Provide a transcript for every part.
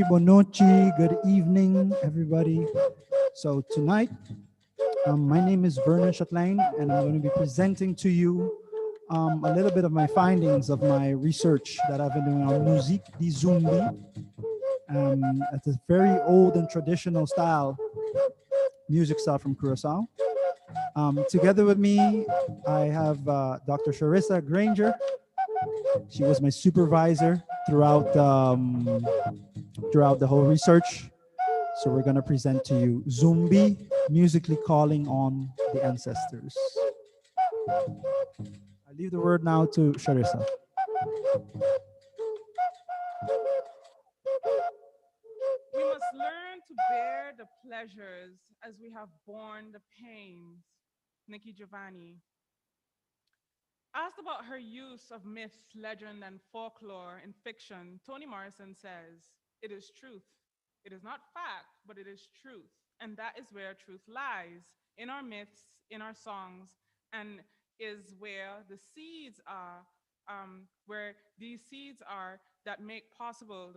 Buonanotte, good evening, everybody. So tonight, my name is Vernon Chatelain, and I'm going to be presenting to you a little bit of my findings of my research that I've been doing on musique di ZUMBI. It's a very old and traditional style, music style from Curacao. Together with me, I have Dr. Charissa Granger. She was my supervisor throughout the whole research. So we're going to present to you ZUMBI, musically calling on the ancestors. I leave the word now to Charissa. We must learn to bear the pleasures as we have borne the pains. Nikki Giovanni. Asked about her use of myths, legend, and folklore in fiction, Toni Morrison says, "It is truth. It is not fact, but it is truth. And that is where truth lies, in our myths, in our songs, and is where the seeds are, where these seeds are that make possible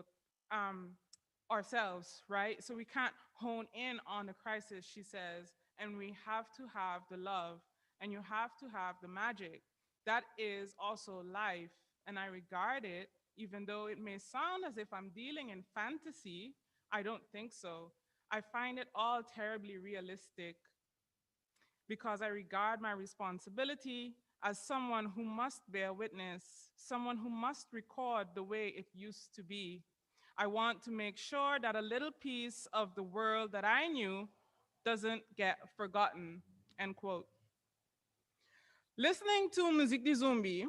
ourselves, right? So we can't hone in on the crisis," she says, "and we have to have the love, and you have to have the magic. That is also life, and I regard it, even though it may sound as if I'm dealing in fantasy, I don't think so. I find it all terribly realistic because I regard my responsibility as someone who must bear witness, someone who must record the way it used to be. I want to make sure that a little piece of the world that I knew doesn't get forgotten, end quote. Listening to Musique du Zumbi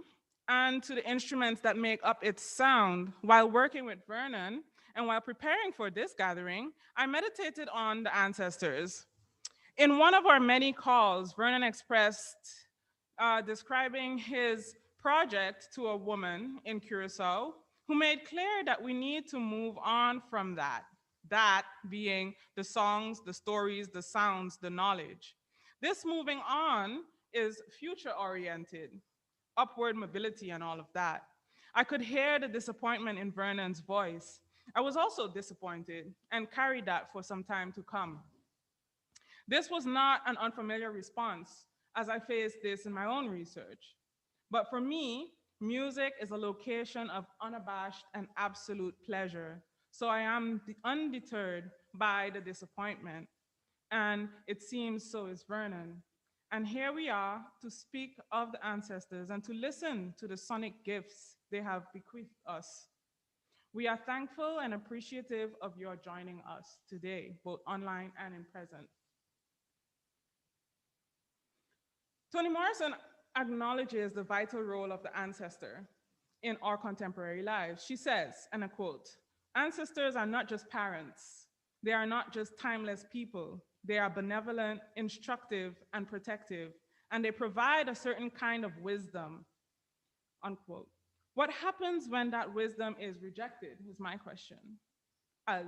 and to the instruments that make up its sound while working with Vernon and while preparing for this gathering, I meditated on the ancestors. In one of our many calls, Vernon expressed describing his project to a woman in Curacao who made clear that we need to move on from that, that being the songs, the stories, the sounds, the knowledge. This moving on is future oriented, upward mobility, and all of that. I could hear the disappointment in Vernon's voice. I was also disappointed and carried that for some time to come. This was not an unfamiliar response as I faced this in my own research. But for me, music is a location of unabashed and absolute pleasure. So I am undeterred by the disappointment. And it seems so is Vernon. And here we are to speak of the ancestors and to listen to the sonic gifts they have bequeathed us. We are thankful and appreciative of your joining us today, both online and in present. Toni Morrison acknowledges the vital role of the ancestor in our contemporary lives. She says, and I quote, "Ancestors are not just parents. They are not just timeless people. They are benevolent, instructive, and protective, and they provide a certain kind of wisdom," unquote. What happens when that wisdom is rejected is my question, as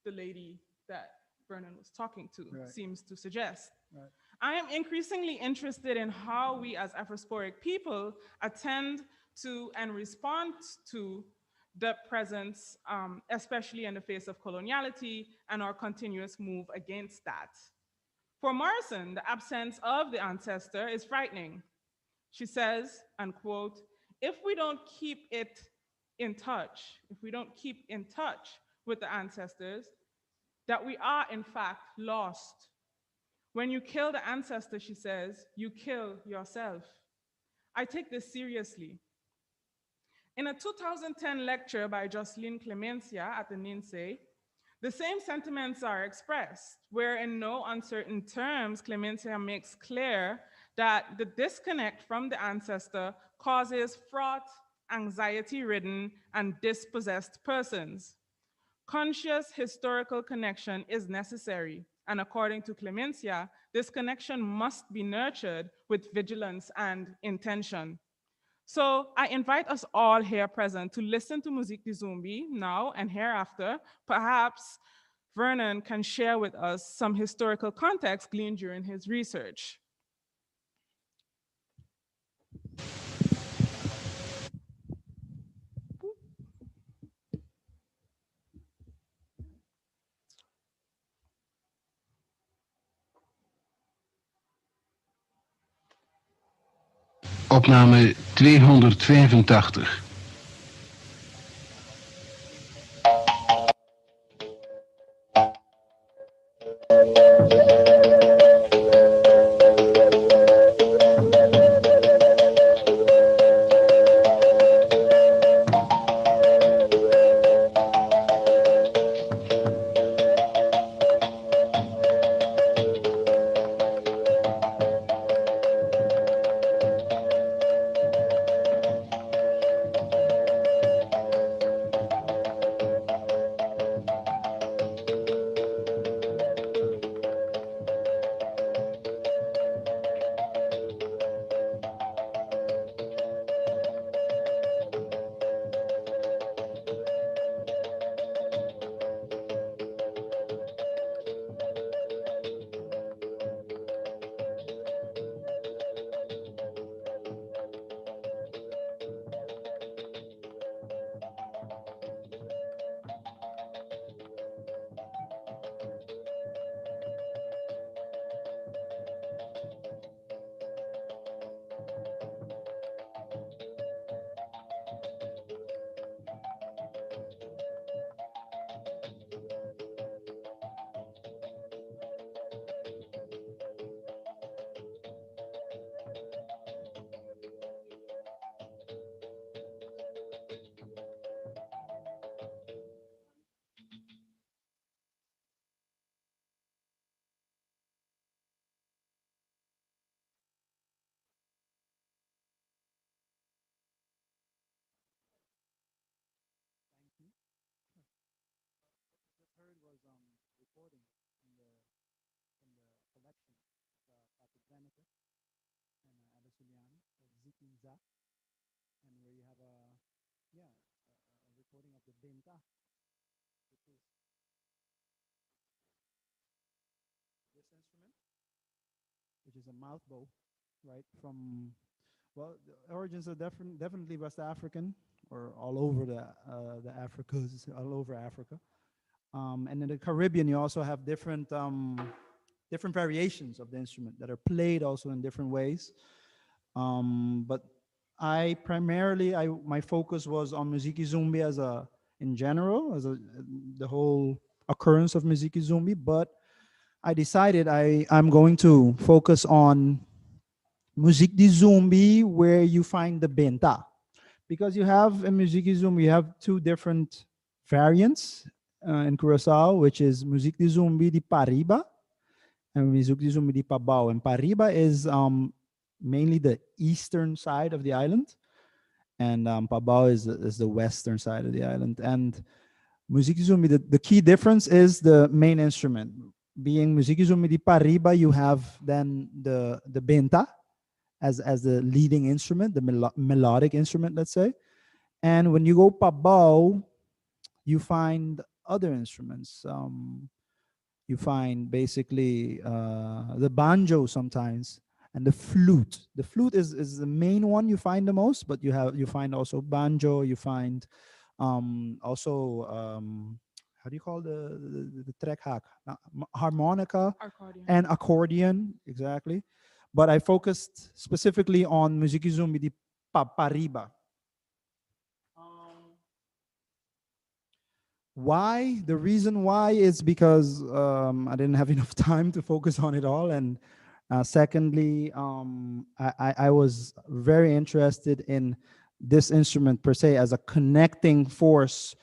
the lady that Vernon was talking to seems to suggest. Right. I am increasingly interested in how we as Afrosporic people attend to and respond to the presence, especially in the face of coloniality and our continuous move against that. For Morrison, the absence of the ancestor is frightening. She says, and quote, "If we don't keep it in touch, if we don't keep in touch with the ancestors, that we are in fact lost. When you kill the ancestor," she says, "you kill yourself." I take this seriously. In a 2010 lecture by Jocelyn Clemencia at the NINSE, the same sentiments are expressed, where in no uncertain terms, Clemencia makes clear that the disconnect from the ancestor causes fraught, anxiety-ridden, and dispossessed persons. Conscious historical connection is necessary, and according to Clemencia, this connection must be nurtured with vigilance and intention. So I invite us all here present to listen to Musique du Zumbi now and hereafter. Perhaps Vernon can share with us some historical context gleaned during his research. Opname 285. and where you have a recording of the benta, which is this instrument, which is a mouth bow, right? From well, the origins are definitely West African or all over the Africas, all over Africa. And in the Caribbean, you also have different variations of the instrument that are played also in different ways. But I primarily, my focus was on Musiki Zumbi as a in general, as a the whole occurrence of Musiki Zumbi. But I decided I'm going to focus on Music di Zumbi where you find the benta, because you have in Musiki Zumbi you have two different variants in Curacao, which is Music di Zumbi di Pariba and Music di Zumbi di Pabao. And Pariba is mainly the eastern side of the island, and Pabao is the western side of the island. And Musiki Zumbi, the key difference is the main instrument. Being Musiki Zumbi di Pariba, you have then the benta as the leading instrument, the melodic instrument, let's say. And when you go Pabao, you find other instruments. You find basically the banjo sometimes and the flute. The flute is the main one you find the most, but you find also banjo. You find also how do you call the trekhaak? Harmonica Accordion. and accordion, exactly. But I focused specifically on Musiki Zumbi di Pariba. Why? The reason why is because I didn't have enough time to focus on it all, and secondly, I was very interested in this instrument per se as a connecting force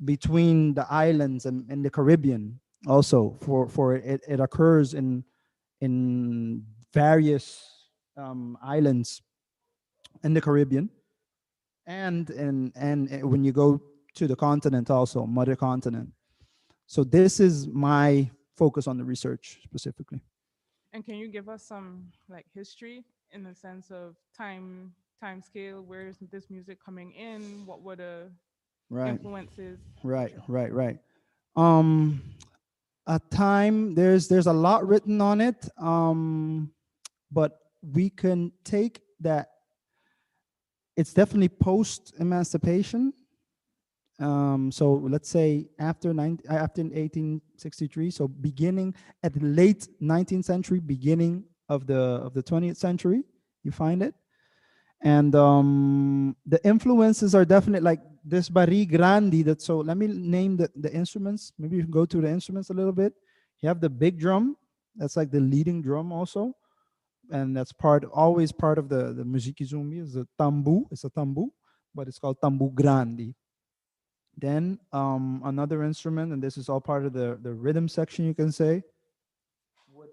between the islands and the Caribbean. Also, for it occurs in various islands in the Caribbean, and when you go to the continent, also mother continent. So this is my focus on the research specifically. And can you give us some like history in the sense of time scale? Where is this music coming in? What were the Right, influences, right, etc.? right, right. Um, a time there's a lot written on it, but we can take that it's definitely post emancipation. So let's say after 1863, so beginning at the late 19th century, beginning of the 20th century, you find it. And the influences are definite, like this Barri Grandi. That so let me name the instruments. Maybe you can go to the instruments a little bit. You have the big drum. That's like the leading drum also, and that's always part of the Musiki Zumbi is a tambu. It's a tambu, but it's called tambu grandi. Then another instrument, and this is all part of the rhythm section, you can say, would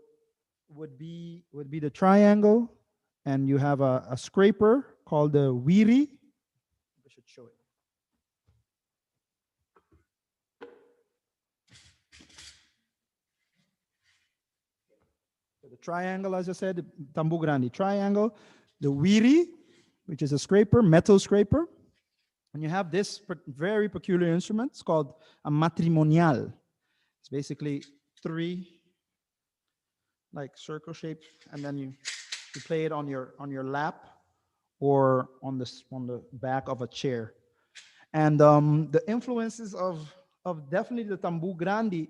would be the triangle, and you have a scraper called the wiri. I should show it. So the triangle, as I said, the tambu grandi triangle, the wiri, which is a scraper, metal scraper, and you have this very peculiar instrument. It's called a matrimonial. It's basically three like circle shape, and then you play it on your lap or on the back of a chair. And the influences of definitely the tambu grandi,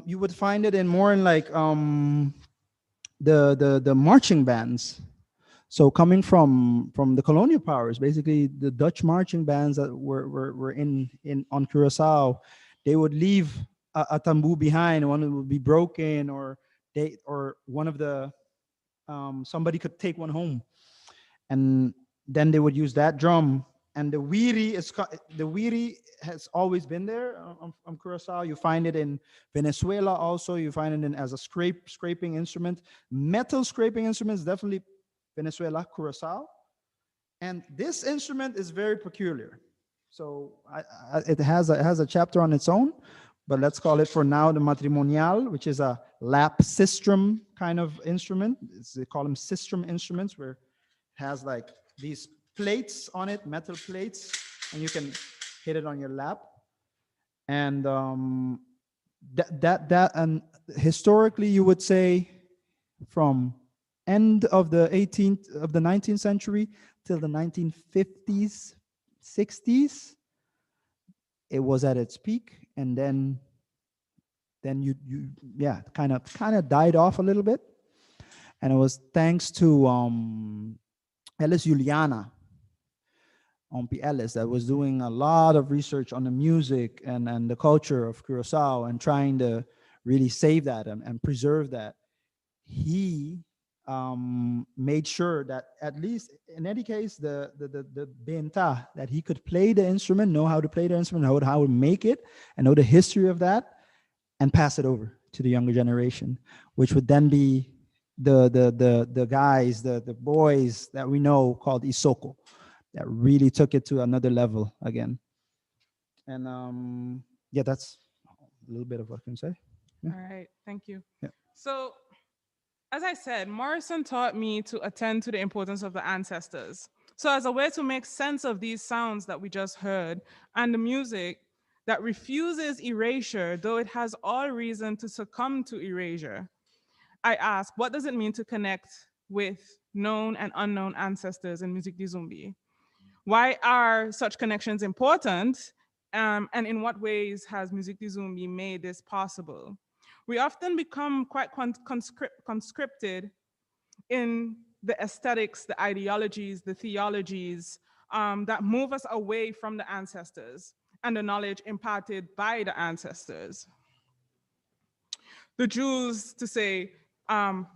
you would find it in more in like the marching bands. So coming from the colonial powers, basically the Dutch marching bands that were in on Curacao, they would leave a tambu behind. One would be broken, or one of the somebody could take one home, and then they would use that drum. And the wiri has always been there on Curacao. You find it in Venezuela also. You find it as a scraping instrument, metal scraping instruments, definitely Venezuela, Curacao. And this instrument is very peculiar. So it has a chapter on its own, but let's call it for now the matrimonial, which is a lap sistrum kind of instrument. They call them sistrum instruments, where it has like these plates on it, metal plates, and you can hit it on your lap. And and historically, you would say from end of the 18th of the 19th century till the 1950s, 60s, it was at its peak, and then you yeah, kind of died off a little bit. And it was thanks to Ellis Juliana Ellis that was doing a lot of research on the music and the culture of Curacao and trying to really save that and preserve that. He made sure that at least in any case the benta, that he could play the instrument, know how to play the instrument, know how to make it, and know the history of that, and pass it over to the younger generation, which would then be the guys, the boys that we know called Isoko, that really took it to another level again. And yeah, that's a little bit of what I can say. Yeah. All right, thank you. Yeah. So, as I said, Morrison taught me to attend to the importance of the ancestors. So, as a way to make sense of these sounds that we just heard and the music that refuses erasure, though it has all reason to succumb to erasure, I ask, what does it mean to connect with known and unknown ancestors in Musique du Zumbi? Why are such connections important? And in what ways has Musique du Zumbi made this possible? We often become quite conscripted in the aesthetics, the ideologies, the theologies that move us away from the ancestors and the knowledge imparted by the ancestors. The Jews, to say,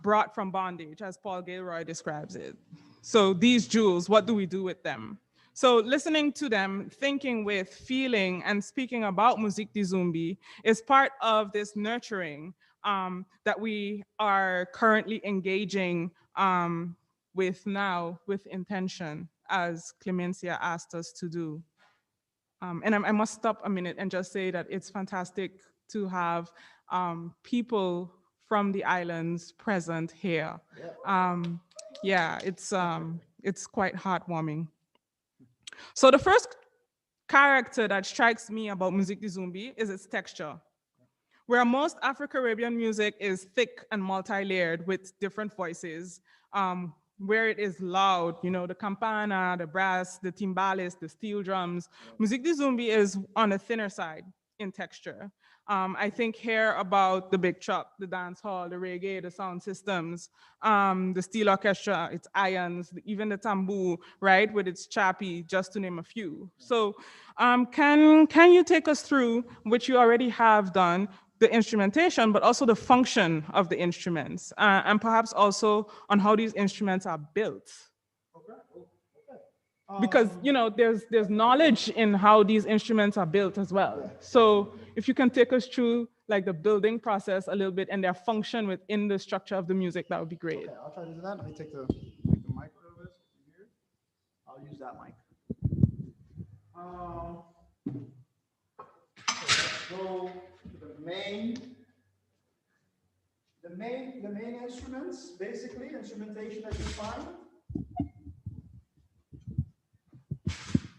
brought from bondage, as Paul Gilroy describes it. So these Jews, what do we do with them? So listening to them, thinking with, feeling, and speaking about Musique du Zumbi is part of this nurturing that we are currently engaging with now with intention, as Clemencia asked us to do. And I must stop a minute and just say that it's fantastic to have people from the islands present here. Yeah, it's quite heartwarming. So the first character that strikes me about Musique du Zumbi is its texture. Where most Afro-Caribbean music is thick and multi-layered with different voices, where it is loud, you know, the campana, the brass, the timbales, the steel drums, Musique du Zumbi is on the thinner side in texture. I think here about the big truck, the dance hall, the reggae, the sound systems, the steel orchestra, its irons, even the tambour, right, with its chappy, just to name a few. So can you take us through, which you already have done, the instrumentation, but also the function of the instruments, and perhaps also on how these instruments are built? Because there's knowledge in how these instruments are built as well. So if you can take us through like the building process a little bit and their function within the structure of the music, that would be great. Okay, I'll try to do that. Let me take the mic over here. I'll use that mic. Let's go to the main instruments, basically instrumentation that you find.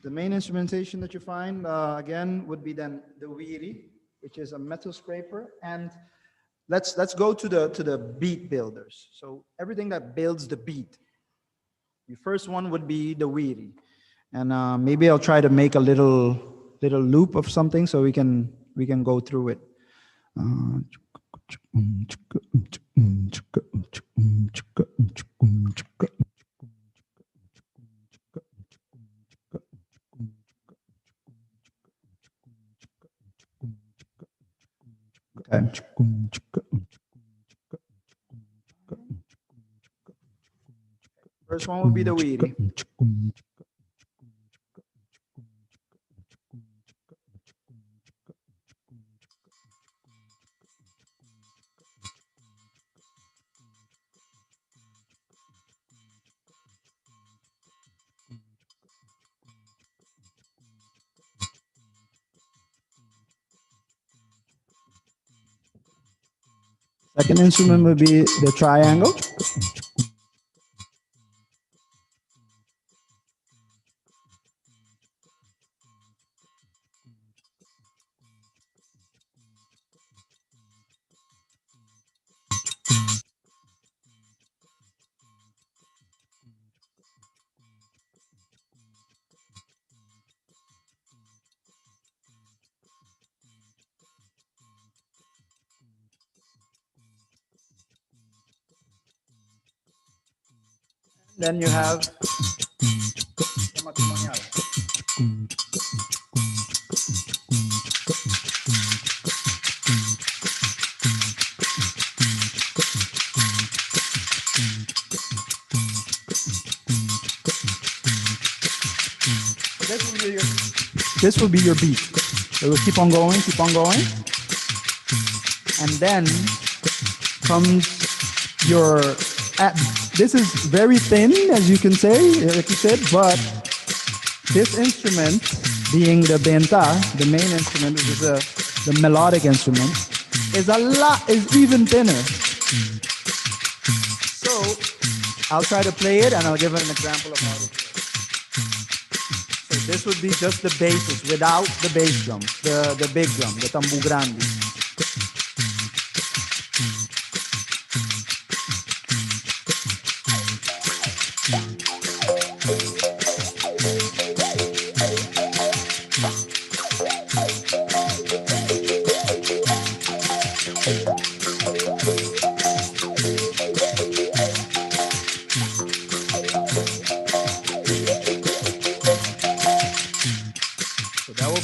The main instrumentation that you find again would be then the wiri, which is a metal scraper, and let's go to the beat builders. So everything that builds the beat. The first one would be the wiri, and maybe I'll try to make a little loop of something so we can go through it. Okay. First one will be the wiri. Second instrument would be the triangle. Then you have this will be your beat. It will keep on going, and then comes your. This is very thin, as you can say, like you said, but this instrument, being the benta, the main instrument, which is the melodic instrument, is even thinner. So I'll try to play it, and I'll give an example of how to play it. So this would be just the basis without the bass drum, the big drum, the tambu grande.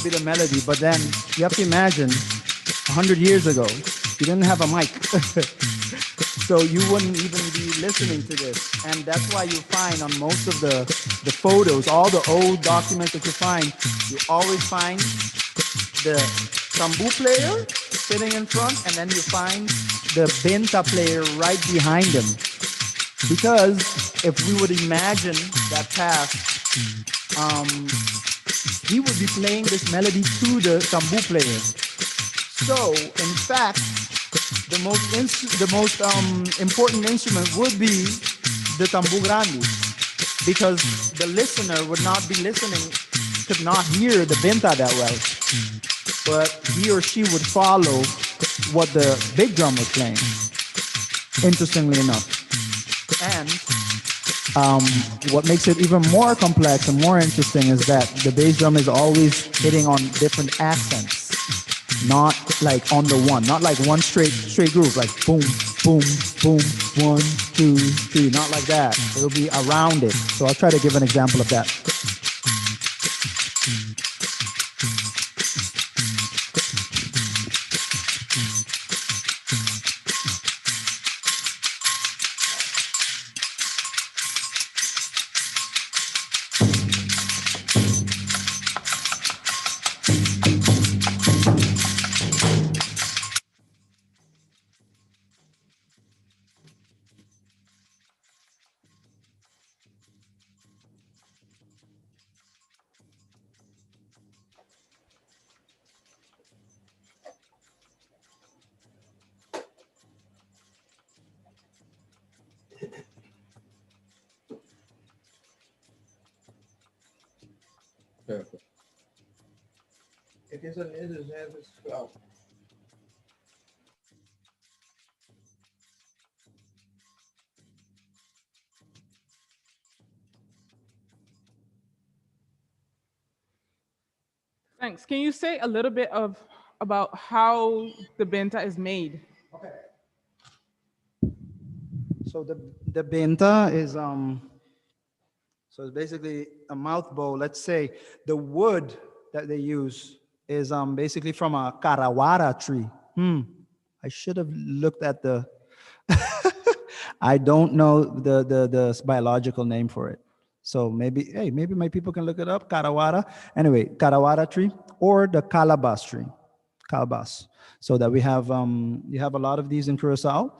Be the melody, but then you have to imagine 100 years ago you didn't have a mic. So you wouldn't even be listening to this, and that's why you find on most of the photos, all the old documents that you find, you always find the tambu player sitting in front, and then you find the benta player right behind him, because if we would imagine that past, he would be playing this melody to the tambu player. So, in fact, the most important instrument would be the tambu grande, because the listener would not be listening, could not hear the benta that well, but he or she would follow what the big drum was playing, interestingly enough. And what makes it even more complex and more interesting is that the bass drum is always hitting on different accents, not like on the one, not like one straight groove, like boom, boom, boom, 1, 2, 3, not like that. It'll be around it. So I'll try to give an example of that. Perfect. It is an well. Thanks. Can you say a little bit about how the benta is made? Okay. So the benta is so it's basically a mouth bow. Let's say the wood that they use is basically from a karawara tree. I should have looked at the I don't know the biological name for it. So maybe my people can look it up. Karawara. Anyway, karawara tree or the calabash tree. Calabash. So that we have you have a lot of these in Curacao.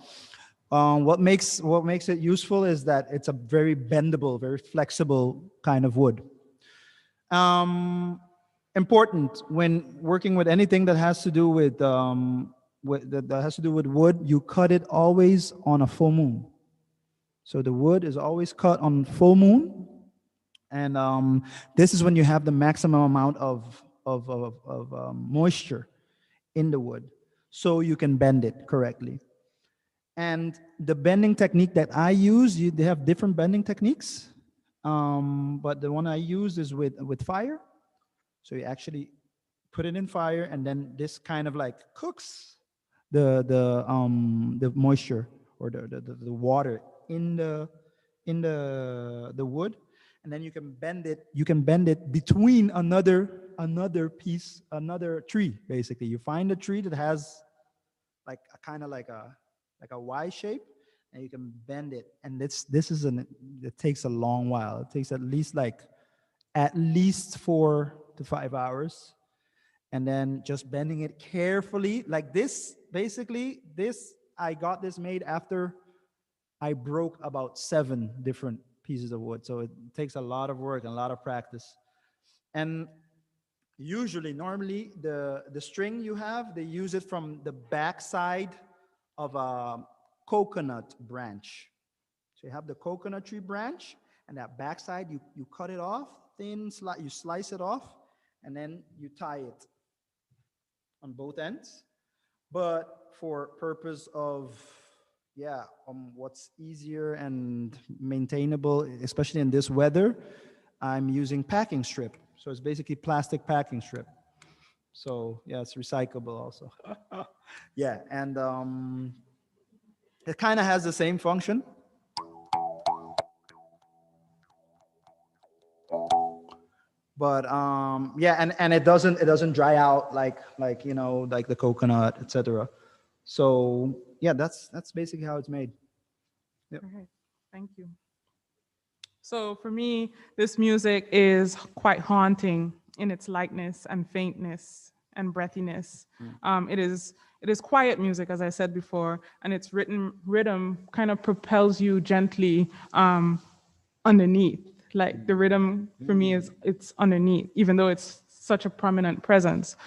What makes it useful is that it's a very bendable, very flexible kind of wood. Important when working with anything that has to do with that has to do with wood, you cut it always on a full moon. So the wood is always cut on full moon, and this is when you have the maximum amount of moisture in the wood, so you can bend it correctly. And the bending technique that I use, they have different bending techniques, but the one I use is with fire. So you actually put it in fire, and then this kind of like cooks the moisture or the water in the wood, and then you can bend it. You can bend it between another piece, another tree. Basically, you find a tree that has like a kind of like a Y shape, and you can bend it. And it takes a long while. It takes at least 4 to 5 hours, and then just bending it carefully like this. Basically, I got this made after I broke about 7 different pieces of wood. So it takes a lot of work and a lot of practice. And normally, the string you have, they use it from the backside of a coconut branch. So you have the coconut tree branch, and that backside, you cut it off, you slice it off, and then you tie it on both ends. But for purpose of what's easier and maintainable, especially in this weather, I'm using packing strip. So it's basically plastic packing strip. So yeah, it's recyclable also. Yeah, and it kind of has the same function. But and it doesn't dry out like like the coconut, etc. So yeah, that's basically how it's made. Yep. Okay, thank you. So for me, this music is quite haunting in its lightness and faintness and breathiness. It is quiet music, as I said before, and its rhythm kind of propels you gently underneath. Like the rhythm for me it's underneath, even though it's such a prominent presence.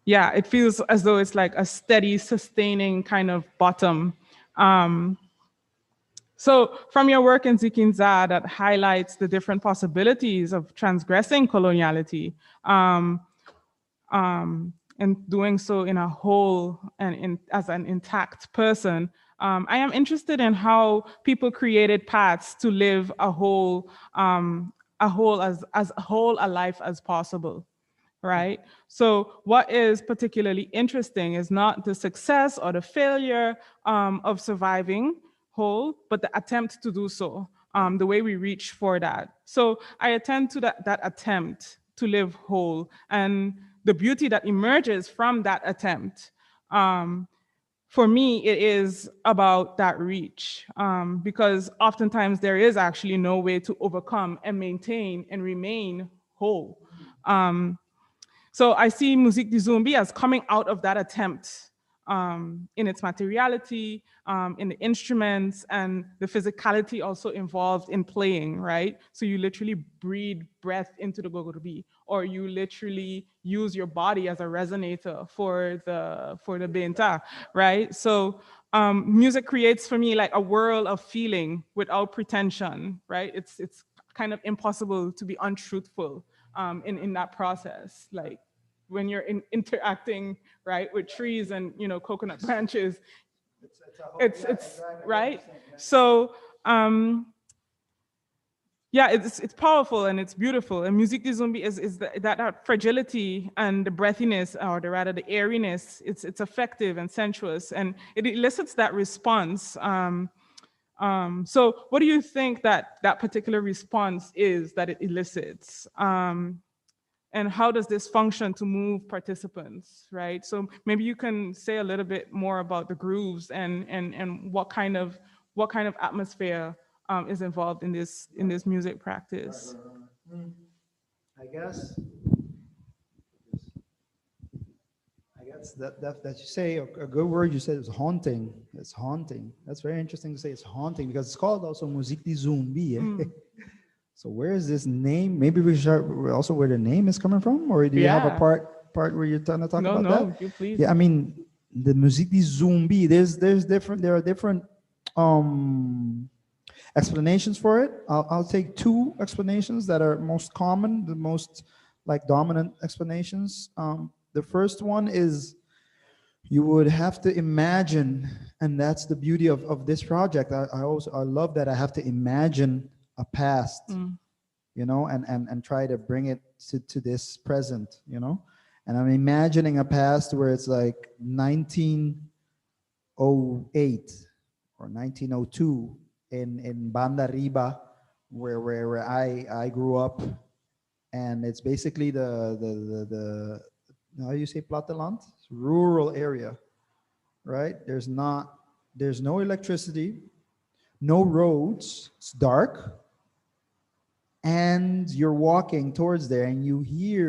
Yeah, it feels as though it's like a steady, sustaining kind of bottom. So from your work in Zikinza that highlights the different possibilities of transgressing coloniality, and doing so in a whole and as an intact person, I am interested in how people created paths to live a whole as whole a life as possible. Right? So what is particularly interesting is not the success or the failure of surviving whole, but the attempt to do so, the way we reach for that. So I attend to that attempt to live whole and the beauty that emerges from that attempt. For me, it is about that reach, because oftentimes there is actually no way to overcome and maintain and remain whole. So I see Musique du Zumbi as coming out of that attempt, in its materiality, in the instruments, and the physicality also involved in playing, right? So you literally breathe breath into the gogorbi, or you literally use your body as a resonator for the benta, right? So music creates for me like a world of feeling without pretension, right? It's kind of impossible to be untruthful in that process. Like when you're interacting, right, with trees and coconut branches, it's right. So yeah, it's powerful and it's beautiful. And Musique du Zumbi is that fragility and the breathiness, or rather the airiness. It's effective and sensuous, and it elicits that response. So what do you think that particular response is that it elicits? And how does this function to move participants, right? So maybe you can say a little bit more about the grooves and what kind of atmosphere is involved in this music practice. I guess that you say a good word you said is haunting. It's haunting. That's very interesting to say it's haunting, because it's called also Musique du Zumbi. So where is this name? Maybe we should start also where the name is coming from, or do you have a part where you're trying to talk No, about no, that? you please. Yeah, I mean, the Musiki Zumbi, there are different um explanations for it. I'll take two explanations that are most common, the most like dominant explanations. The first one is you would have to imagine, and that's the beauty of this project. I love that I have to imagine a past, Mm. and try to bring it to this present. And I'm imagining a past where it's like 1908 or 1902 in Banda Riba, where I grew up, and it's basically the how do you say platteland? Rural area, right? There's no electricity, no roads, it's dark, and you're walking towards there, and you hear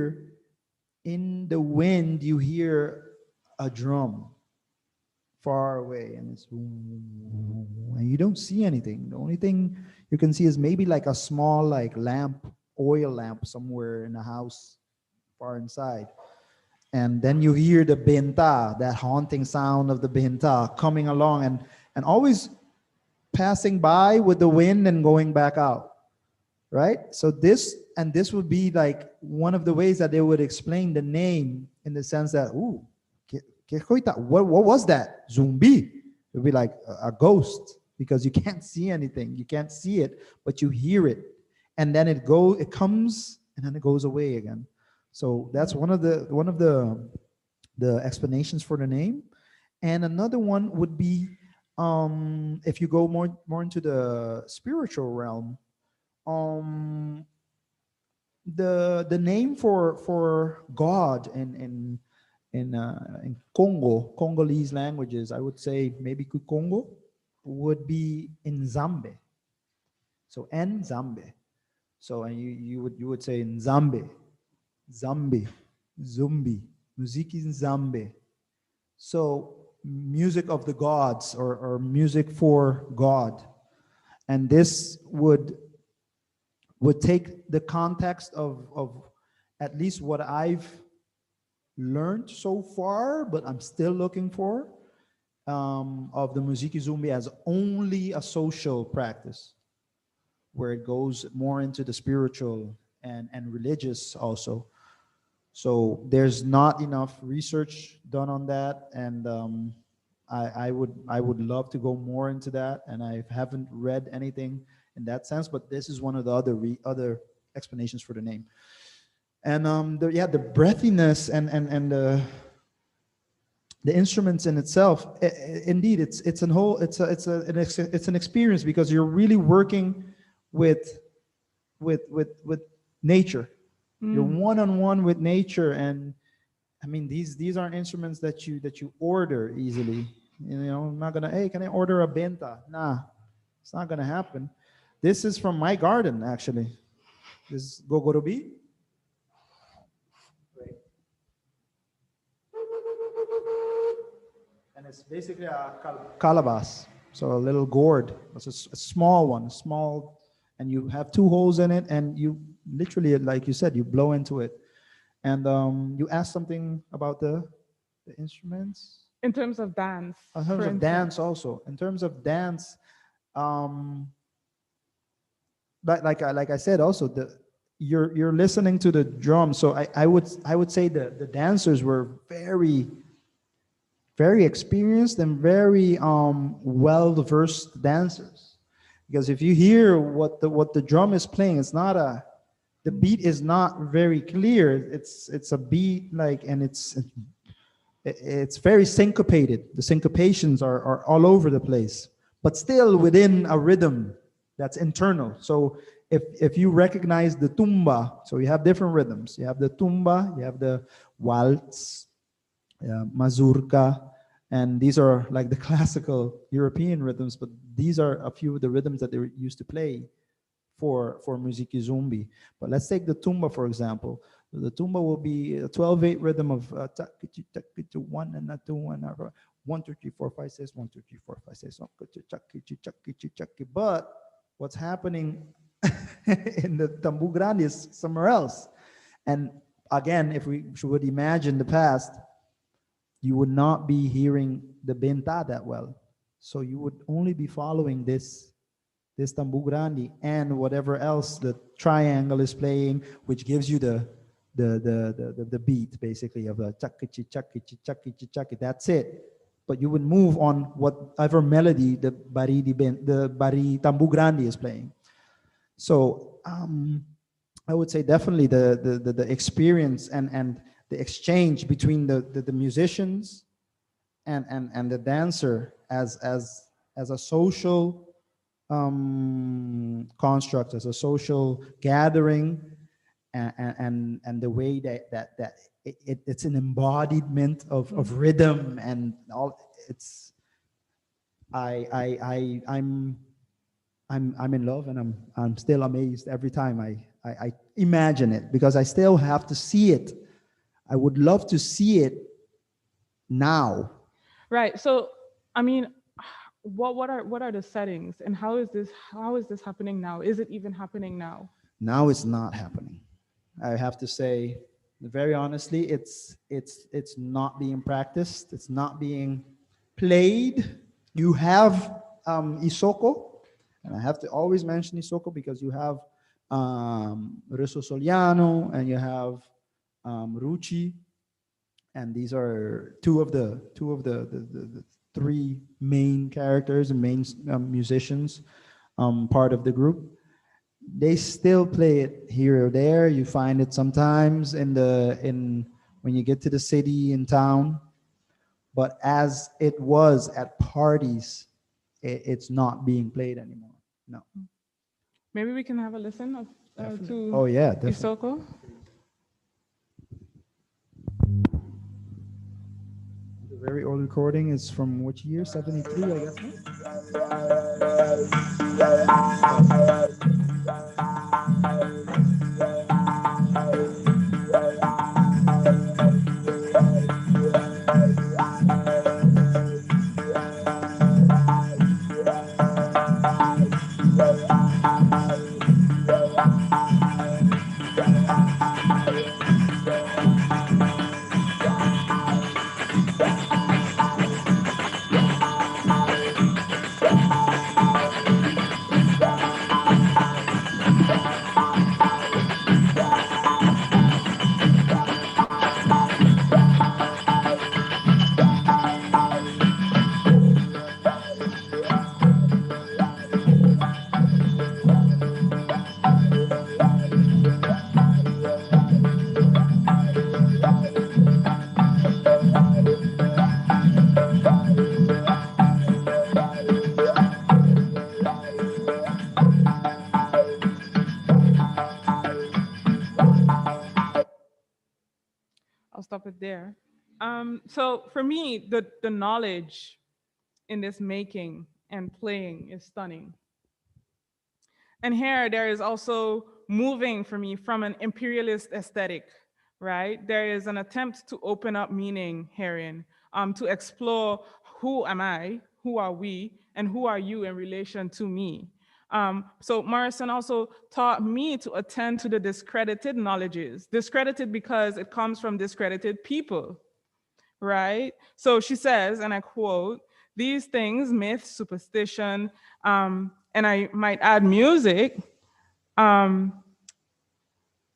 in the wind, you hear a drum far away, and and you don't see anything. The only thing you can see is maybe like a small like lamp, oil lamp somewhere in a house far inside. And then you hear the benta, that haunting sound of the benta coming along, and always passing by with the wind and going back out, right? So this would be like one of the ways that they would explain the name, in the sense that, ooh, what was that? Zumbi. It would be like a ghost, because you can't see anything, you can't see it, but you hear it, and then it comes, and then it goes away again. So that's one of the explanations for the name. And another one would be, if you go more into the spiritual realm, um the name for God in Congolese languages, I would say maybe Kukongo, would be Nzambe. So Nzambe. So, and you would say Nzambe, Zambi, Zumbi, Muziki Nzambe. So music of the gods, or music for God. And this would take the context of at least what I've learned so far, but I'm still looking for, of the Muziki Zumbi as only a social practice, where it goes more into the spiritual and religious also. So there's not enough research done on that, and I would love to go more into that, and I haven't read anything in that sense. But this is one of the other explanations for the name. And the breathiness and the instruments in itself, indeed, it's an whole it's an experience, because you're really working with with nature. You're one on one with nature, and I mean, these aren't instruments that you order easily. I'm not gonna, hey, can I order a benta? Nah, it's not gonna happen. This is from my garden, actually. This is gogorobi. And it's basically a calabash, so a little gourd. It's a small one, small, and you have two holes in it, and you literally, like you said, you blow into it. And you asked something about the instruments. In terms of dance. In terms for of instance. dance, also. In terms of dance, like I said, also you're listening to the drum. So I would say the dancers were very very experienced and very well versed dancers, because if you hear what the drum is playing, it's not the beat is not very clear. It's a beat, like, and it's very syncopated. The syncopations are all over the place, but still within a rhythm that's internal. So if you recognize the tumba, so you have different rhythms. You have the tumba, you have the waltz, mazurka, and these are like the classical European rhythms, but these are a few of the rhythms that they used to play for Musiki Zumbi. But let's take the tumba, for example. The tumba will be a 12/8 rhythm of 1 and a 2 and a 1 2 3 4 5 6 1 2 3 4 5 6. But what's happening in the tambu grande is somewhere else, and again, if we would imagine the past, you would not be hearing the benta that well. So you would only be following this tambu grandi and whatever else the triangle is playing, which gives you the beat basically of the chakichi chakichi chakichi chaki. That's it. But you would move on whatever melody the bari tambu grandi is playing. So I would say definitely the experience and the exchange between the musicians and the dancer as a social construct, as a social gathering, and the way that it's an embodiment of rhythm and all. It's I'm in love, and I'm still amazed every time I imagine it, because I still have to see it. I would love to see it now. Right. So, I mean, what are the settings, and how is this happening now? Is it even happening now? Now it's not happening. I have to say, very honestly, it's not being practiced. It's not being played. You have Isoko, and I have to always mention Isoko because you have Riso Soliano and you have Ruchi, and these are two of the three main characters and main musicians, part of the group. They still play it here or there. You find it sometimes in when you get to the city in town, but as it was at parties, it's not being played anymore. No. Maybe we can have a listen of, to Oh yeah, definitely. Isoko. The very old recording is from which year? 73, I guess. No? I'll stop it there. So for me, the knowledge in this making and playing is stunning. And here there is also moving for me from an imperialist aesthetic, right? There is an attempt to open up meaning herein, to explore who am I, who are we, and who are you in relation to me. So Morrison also taught me to attend to the discredited knowledges, discredited because it comes from discredited people, right? So she says, and I quote, these things, myth, superstition, and I might add music, um,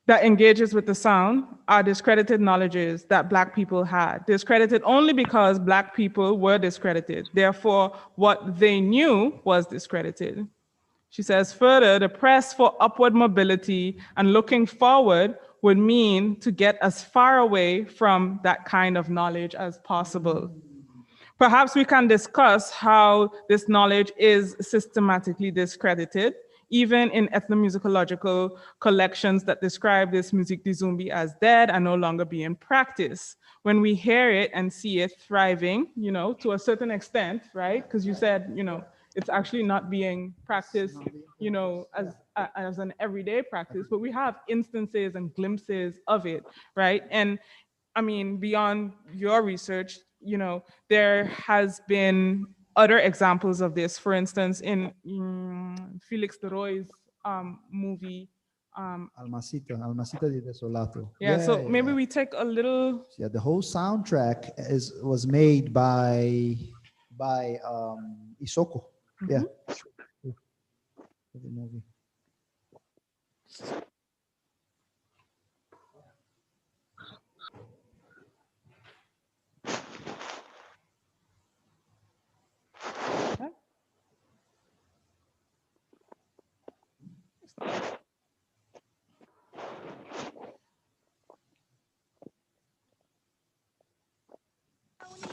that engages with the sound are discredited knowledges that Black people had. Discredited only because Black people were discredited. Therefore, what they knew was discredited. She says further, the press for upward mobility and looking forward would mean to get as far away from that kind of knowledge as possible. Perhaps we can discuss how this knowledge is systematically discredited, even in ethnomusicological collections that describe this musique du Zumbi as dead and no longer being practiced. When we hear it and see it thriving, you know, to a certain extent, right? Because you said, you know, it's actually not being practiced, you know, as an everyday practice, but we have instances and glimpses of it, right? And I mean, beyond your research, you know, there has been other examples of this. For instance, in Felix Leroy's movie, Almasita di Desolato. Yeah, so yeah, maybe yeah. we take a little. Yeah, the whole soundtrack was made by Isoko. Yeah. The movie.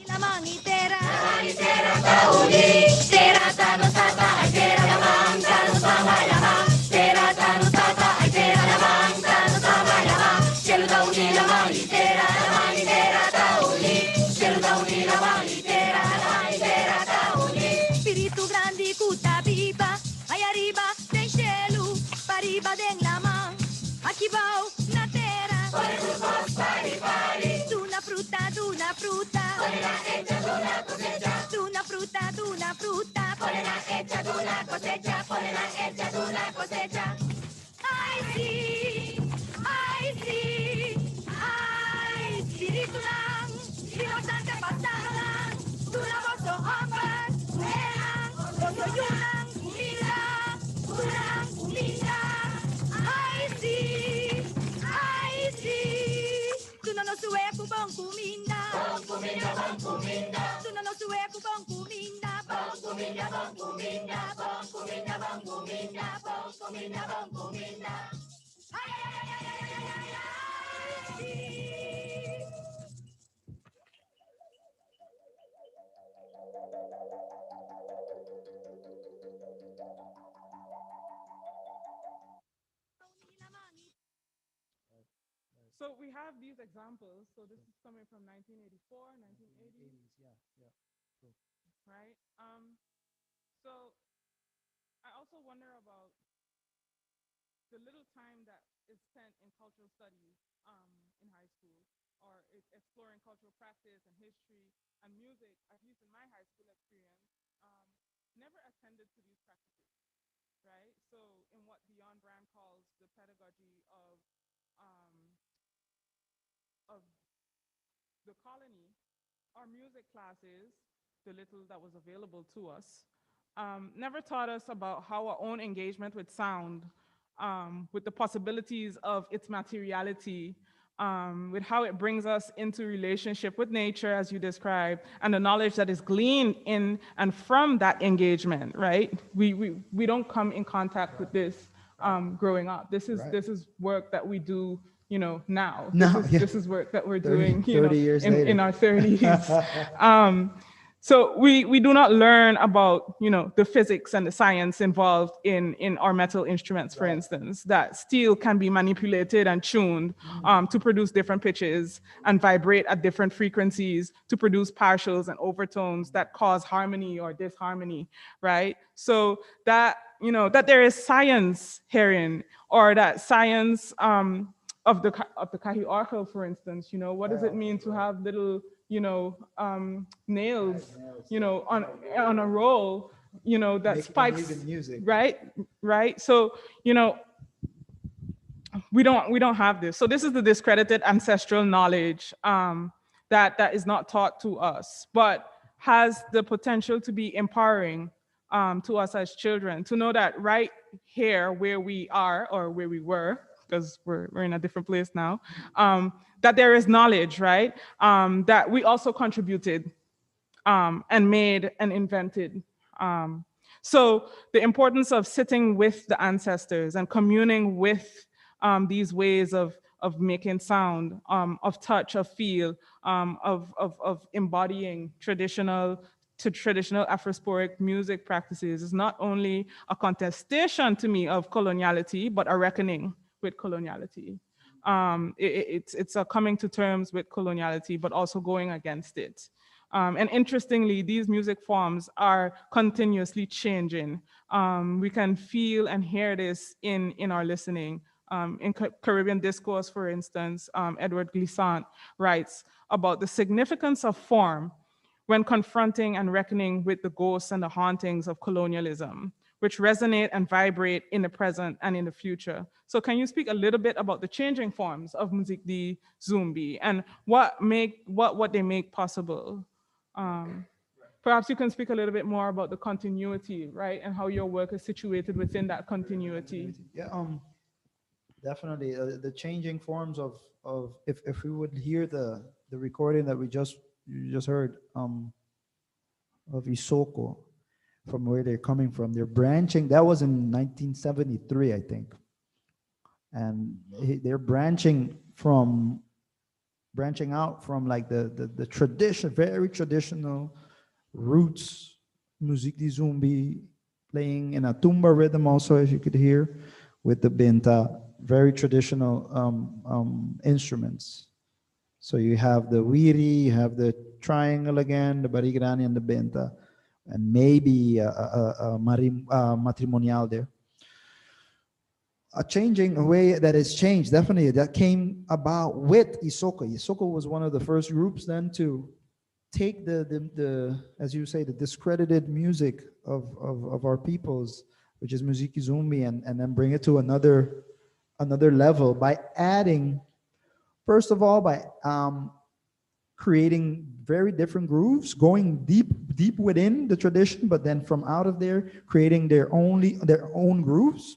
Lamang itera, tauli, tera tano tata, ay tera lamang, tano tama lamang, tera tano tata, ay tera lamang, tano tama lamang, cielo tauli lamang itera tauli, cielo tauli lamang itera tauli. Spiritu grandi cuta viva, ay arriba del cielo, pariba den lamang, aquí va na terra. D'una frutta, d'una frutta, pone la hecha d'una cosecha, pone la hecha d'una cosecha. Ay sí, ay sí, ay, spiritu lang, importante pasado lang, d'una boso hombas, mueran, boso yunang, kumila, ay sí, tu no sue kubong kuminda, tu no sue kubong kuminda, ay, sí. So we have these examples. So this is coming from 1984, 1980, Yeah. right? So I also wonder about the little time that is spent in cultural studies in high school, or exploring cultural practice and history and music, at least in my high school experience, never attended to these practices, right? So in what Dion Brand calls the pedagogy of the colony, our music classes, the little that was available to us, never taught us about how our own engagement with sound, with the possibilities of its materiality, with how it brings us into relationship with nature, as you described, and the knowledge that is gleaned in and from that engagement, right? We don't come in contact with this growing up. This is work that we do, now. This is work that we're 30 doing, 30 years in later. our 30s. So we do not learn about, the physics and the science involved in our metal instruments, for instance, that steel can be manipulated and tuned to produce different pitches and vibrate at different frequencies to produce partials and overtones that cause harmony or disharmony, right? So that, that there is science herein, or that science of the Kahi Orchel, for instance, what does it mean to have little, nails, on a roll, that Making spikes, music. right. So, we don't have this. So this is the discredited ancestral knowledge that is not taught to us, but has the potential to be empowering to us as children, to know that right here where we are, or where we were, because we're in a different place now, that there is knowledge, right? That we also contributed and made and invented. So the importance of sitting with the ancestors and communing with these ways of making sound, of touch, of feel, of embodying traditional Afrosporic music practices is not only a contestation to me of coloniality, but a reckoning with coloniality. It's a coming to terms with coloniality, but also going against it. And interestingly, these music forms are continuously changing. We can feel and hear this in our listening. In Caribbean Discourse, for instance, Edward Glissant writes about the significance of form when confronting and reckoning with the ghosts and the hauntings of colonialism, which resonate and vibrate in the present and in the future. So can you speak a little bit about the changing forms of musique di Zumbi and what they make possible? Perhaps you can speak a little bit more about the continuity, right, and how your work is situated within that continuity. Yeah, definitely. The changing forms of if we would hear the recording that you just heard of Isoko, from where they're coming from, they're branching. That was in 1973, I think, and they're branching out from like the tradition, very traditional roots musique di Zumbi, playing in a tumba rhythm also, as you could hear, with the benta, very traditional instruments. So you have the wiri, you have the triangle again, the barigrani and the benta, and maybe a matrimonial there. A way that has changed, definitely, that came about with Isoko. Isoko was one of the first groups then to take the as you say, the discredited music of our peoples, which is musique zumbi, and then bring it to another level by adding, first of all, by creating very different grooves, going deep within the tradition, but then from out of there creating their own grooves,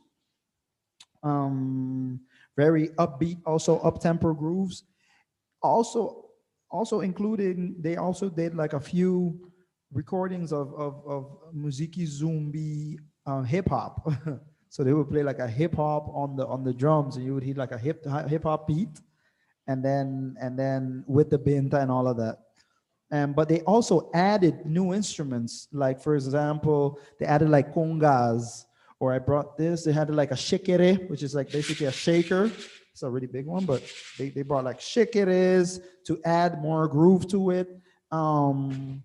very upbeat, also up-tempo grooves. Also including, they also did like a few recordings of musique zumbi hip hop. So they would play like a hip hop on the drums, and you would hear like a hip hop beat, and then with the benta and all of that. But they also added new instruments, like for example, they added like congas, or I brought this. They had like a shekere, which is like basically a shaker. It's a really big one, but they brought like shekeres to add more groove to it, and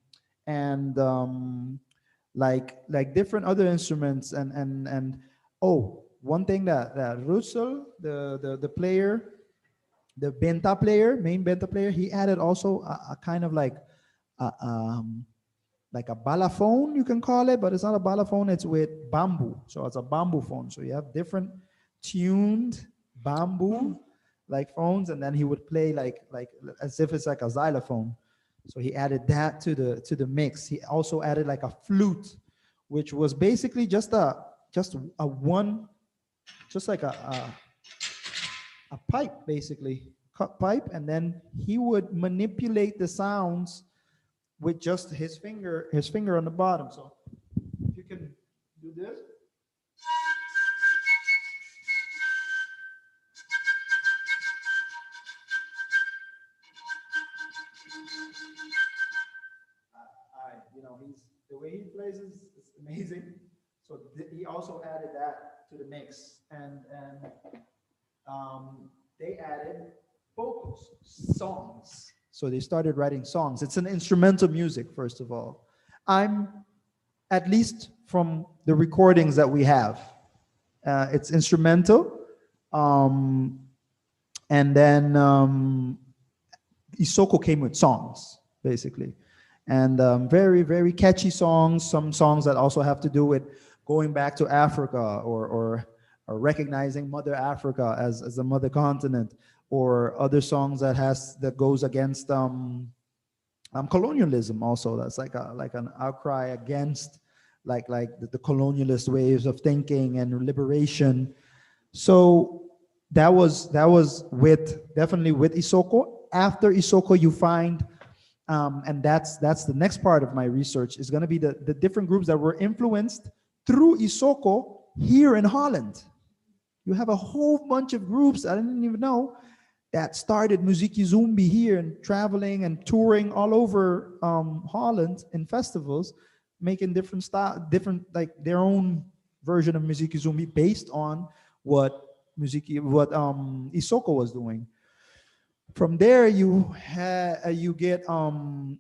like different other instruments, and oh, one thing that Russell, the player, the benta player, main benta player, he added also a kind of like like a balaphone, you can call it, but it's not a balaphone, it's with bamboo. So it's a bamboo phone. So you have different tuned bamboo like phones, and then he would play like as if it's like a xylophone. So he added that to the mix. He also added like a flute, which was basically just a one, just like a pipe, basically cut pipe, and then he would manipulate the sounds with just his finger on the bottom. So if you can do this. He's, the way he plays is amazing. So he also added that to the mix, and they added vocals, songs. So they started writing songs. It's an instrumental music, first of all. I'm, at least from the recordings that we have, it's instrumental. And then Isoko came with songs, basically. And very, very catchy songs. Some songs that also have to do with going back to Africa, or recognizing Mother Africa as the mother continent, or other songs that goes against colonialism also. That's like an outcry against like the colonialist ways of thinking and liberation. So that was definitely with Isoko. After Isoko, you find and that's the next part of my research, is going to be the different groups that were influenced through Isoko here in Holland. You have a whole bunch of groups I didn't even know that started musique zumbi here, and traveling and touring all over Holland in festivals, making different like their own version of musique zumbi based on what Isoko was doing. From there, you get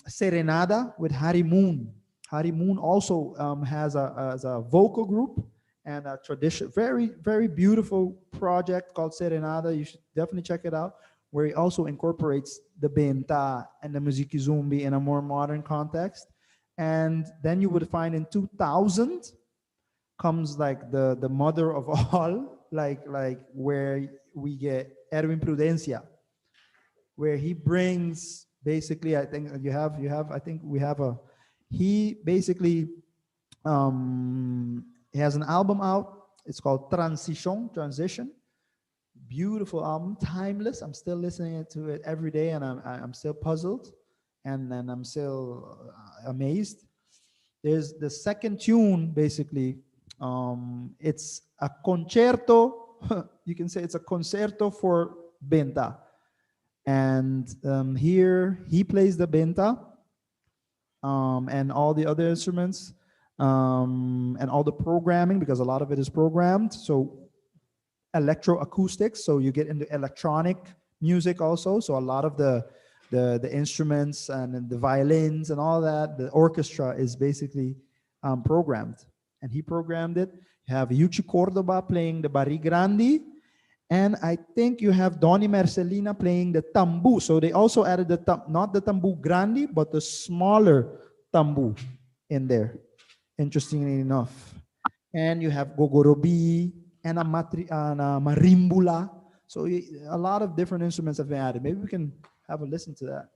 Serenada with Hari Moon. Hari Moon also has a vocal group and a tradition, very, very beautiful project called Serenada. You should definitely check it out, where he also incorporates the benta and the musique zumbi in a more modern context. And then you would find in 2000 comes like the mother of all, like where we get Erwin Prudencia, where he brings basically, I think I think we have a, he basically, he has an album out. It's called Transition. Beautiful album, timeless. I'm still listening to it every day, and I'm still puzzled, and then I'm still amazed. There's the second tune, basically. It's a concerto. You can say it's a concerto for benta, and here he plays the benta, and all the other instruments, and all the programming, because a lot of it is programmed. So electroacoustics, so you get into electronic music also. So a lot of the instruments and the violins and all that, the orchestra is basically programmed, and he programmed it. You have Yuchi Cordoba playing the Bari Grandi, and I think you have Donny Marcelina playing the tambu. So they also added not the tambu grandi, but the smaller tambu in there, interestingly enough. And you have Gogorobi and a marimbula. So a lot of different instruments have been added. Maybe we can have a listen to that.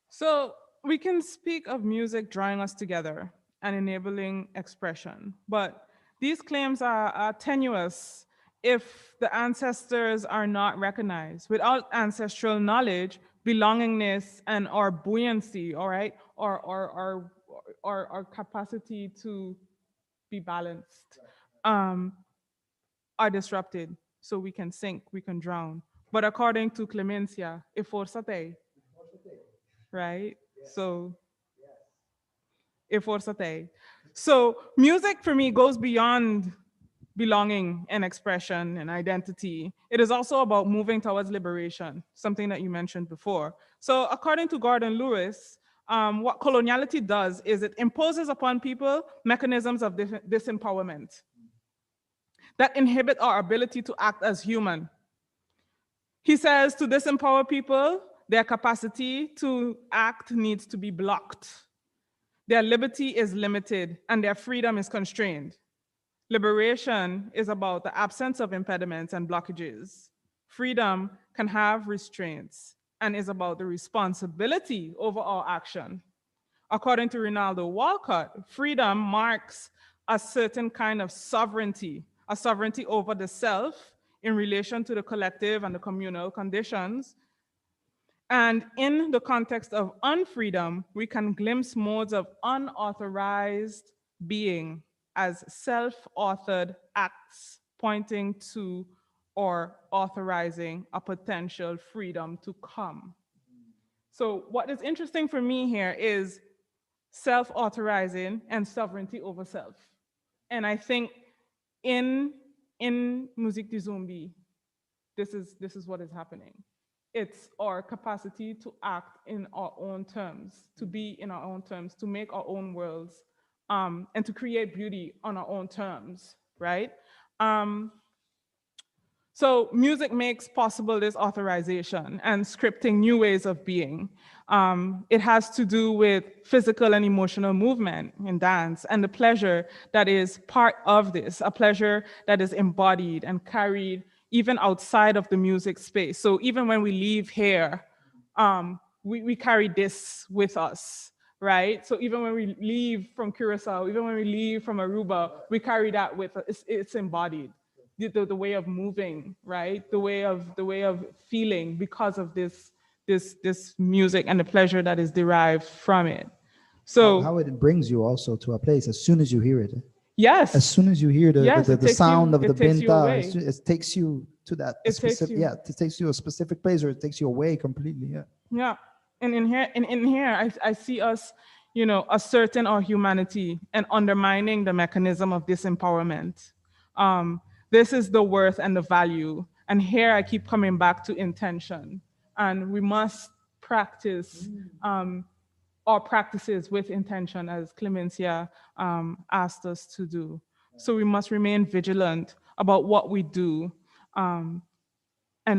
So we can speak of music drawing us together and enabling expression, but these claims are tenuous if the ancestors are not recognized. Without ancestral knowledge, belongingness, and our buoyancy, all right, our capacity to be balanced, um, are disrupted. So we can sink, we can drown. But according to Clemencia, eforzate, right? So eforzate. So music for me goes beyond belonging and expression and identity. It is also about moving towards liberation, something that you mentioned before. So according to Gordon Lewis, what coloniality does is it imposes upon people mechanisms of disempowerment that inhibit our ability to act as human. He says to disempower people, their capacity to act needs to be blocked. Their liberty is limited and their freedom is constrained. Liberation is about the absence of impediments and blockages. Freedom can have restraints and is about the responsibility over all action. According to Rinaldo Walcott, freedom marks a certain kind of sovereignty, a sovereignty over the self in relation to the collective and the communal conditions. And in the context of unfreedom, we can glimpse modes of unauthorized being as self-authored acts pointing to or authorizing a potential freedom to come. So what is interesting for me here is self-authorizing and sovereignty over self. And I think in Musique du Zombie, this is what is happening. It's our capacity to act in our own terms, to be in our own terms, to make our own worlds, and to create beauty on our own terms, right? So music makes possible this authorization and scripting new ways of being. It has to do with physical and emotional movement in dance and the pleasure that is part of this, a pleasure that is embodied and carried even outside of the music space. So even when we leave here, we carry this with us, right? So even when we leave from Curacao, even when we leave from Aruba, we carry that with us. It's embodied. The way of moving, right? The way of feeling because of this music and the pleasure that is derived from it. So How it brings you also to a place as soon as you hear it. yes, As soon as you hear yes, the sound of the it takes you binta, away. it takes you to that It takes specific, you- yeah, it takes you a specific place, or it takes you away completely. Yeah. Yeah, and in here, I see us, asserting our humanity and undermining the mechanism of disempowerment. This is the worth and the value. And here I keep coming back to intention. And we must practice our practices with intention, as Clemencia asked us to do. So we must remain vigilant about what we do and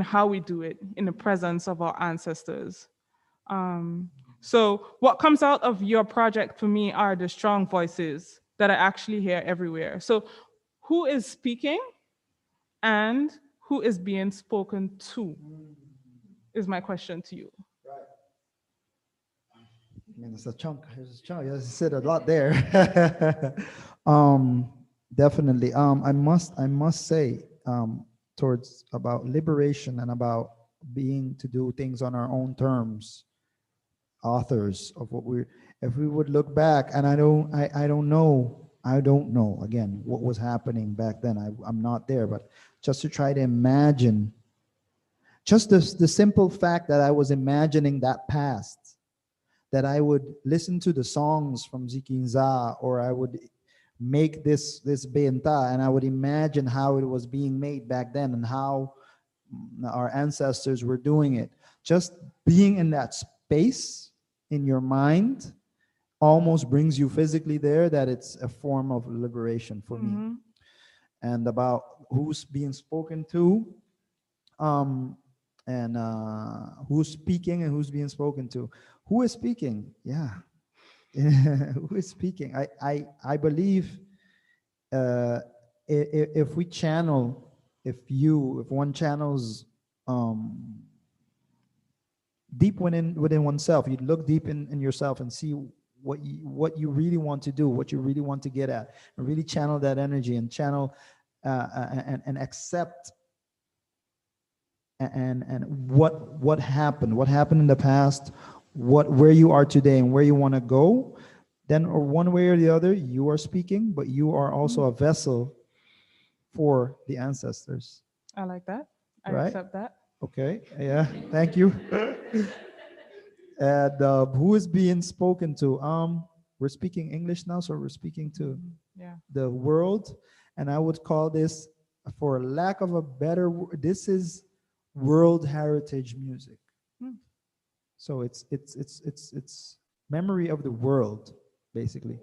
how we do it in the presence of our ancestors. So what comes out of your project for me are the strong voices that I actually hear everywhere. So who is speaking and who is being spoken to is my question to you. I mean, it's a chunk. There's a chunk. You said a lot there. Definitely. I must say, towards about liberation and about being to do things on our own terms. Authors of what we're. If we would look back, and I don't know again what was happening back then. I'm not there, but just to try to imagine, just the simple fact that I was imagining that past, that I would listen to the songs from Zikinza, or I would make this benta, and I would imagine how it was being made back then and how our ancestors were doing it. Just being in that space in your mind almost brings you physically there, that it's a form of liberation for me. And about who's being spoken to, and who's speaking and who's being spoken to. Who is speaking? Yeah. Who is speaking? I believe if we channel, if one channels deep within oneself, you look deep in yourself and see what you really want to do, what you really want to get at, and really channel that energy and channel and accept and what happened in the past, where you are today and where you want to go, then or one way or the other you are speaking, but you are also a vessel for the ancestors. I like that. I Right. accept that. Okay, yeah, thank you. And who is being spoken to? We're speaking English now, so we're speaking to Yeah. the world, and I would call this, for lack of a better word, this is world heritage music. So it's memory of the world, basically.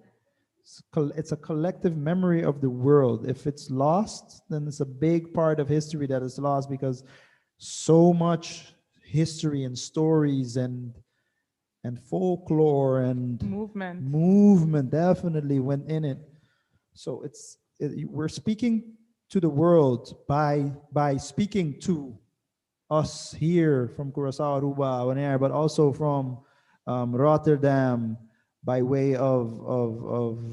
It's a collective memory of the world. If it's lost, then it's a big part of history that is lost, because so much history and stories and folklore and movement definitely went in it. So we're speaking to the world by speaking to us here from Curaçao, Aruba, Bonaire, but also from Rotterdam, by way of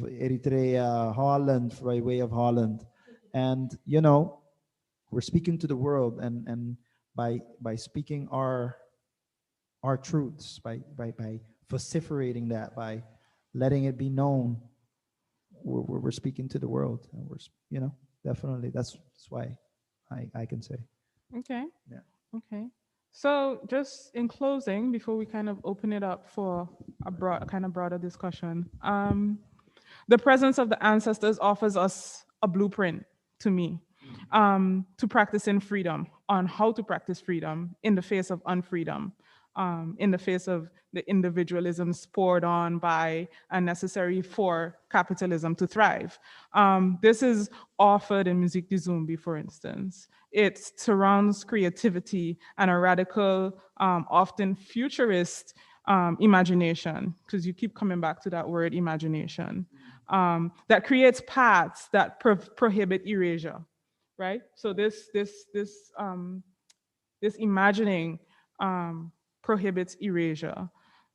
Eritrea, Holland, by way of Holland. And we're speaking to the world, and by speaking our our truths, by vociferating that, by letting it be known. We're speaking to the world, and definitely that's why I can say. Okay. Yeah. Okay. So just in closing, before we kind of open it up for a kind of broader discussion, the presence of the ancestors offers us a blueprint to me, to practicing freedom, on how to practice freedom in the face of unfreedom, in the face of the individualism poured on by and necessary for capitalism to thrive. This is offered in Musique du Zumbi, for instance. It surrounds creativity and a radical, often futurist imagination, because you keep coming back to that word imagination, that creates paths that prohibit erasure, right? So this imagining prohibits erasure.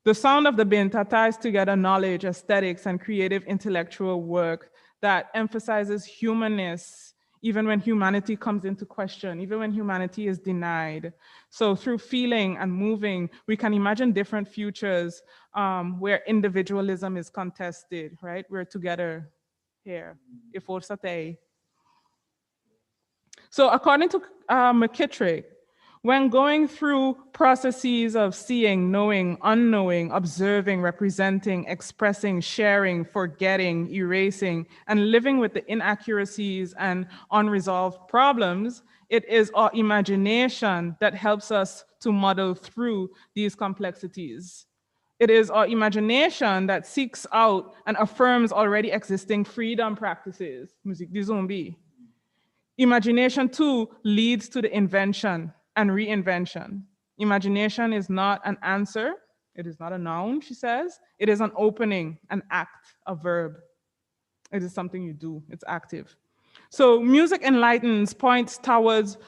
The sound of the binta ties together knowledge, aesthetics, and creative intellectual work that emphasizes humanness, even when humanity comes into question, even when humanity is denied. So through feeling and moving, we can imagine different futures where individualism is contested, right? We're together here. Iforsate. So according to McKittrick, when going through processes of seeing, knowing, unknowing, observing, representing, expressing, sharing, forgetting, erasing, and living with the inaccuracies and unresolved problems, it is our imagination that helps us to muddle through these complexities. It is our imagination that seeks out and affirms already existing freedom practices, musique du zombie. Imagination, too, leads to the invention and reinvention. Imagination is not an answer. It is not a noun, she says. It is an opening, an act, a verb. It is something you do. It's active. So music enlightens, points towards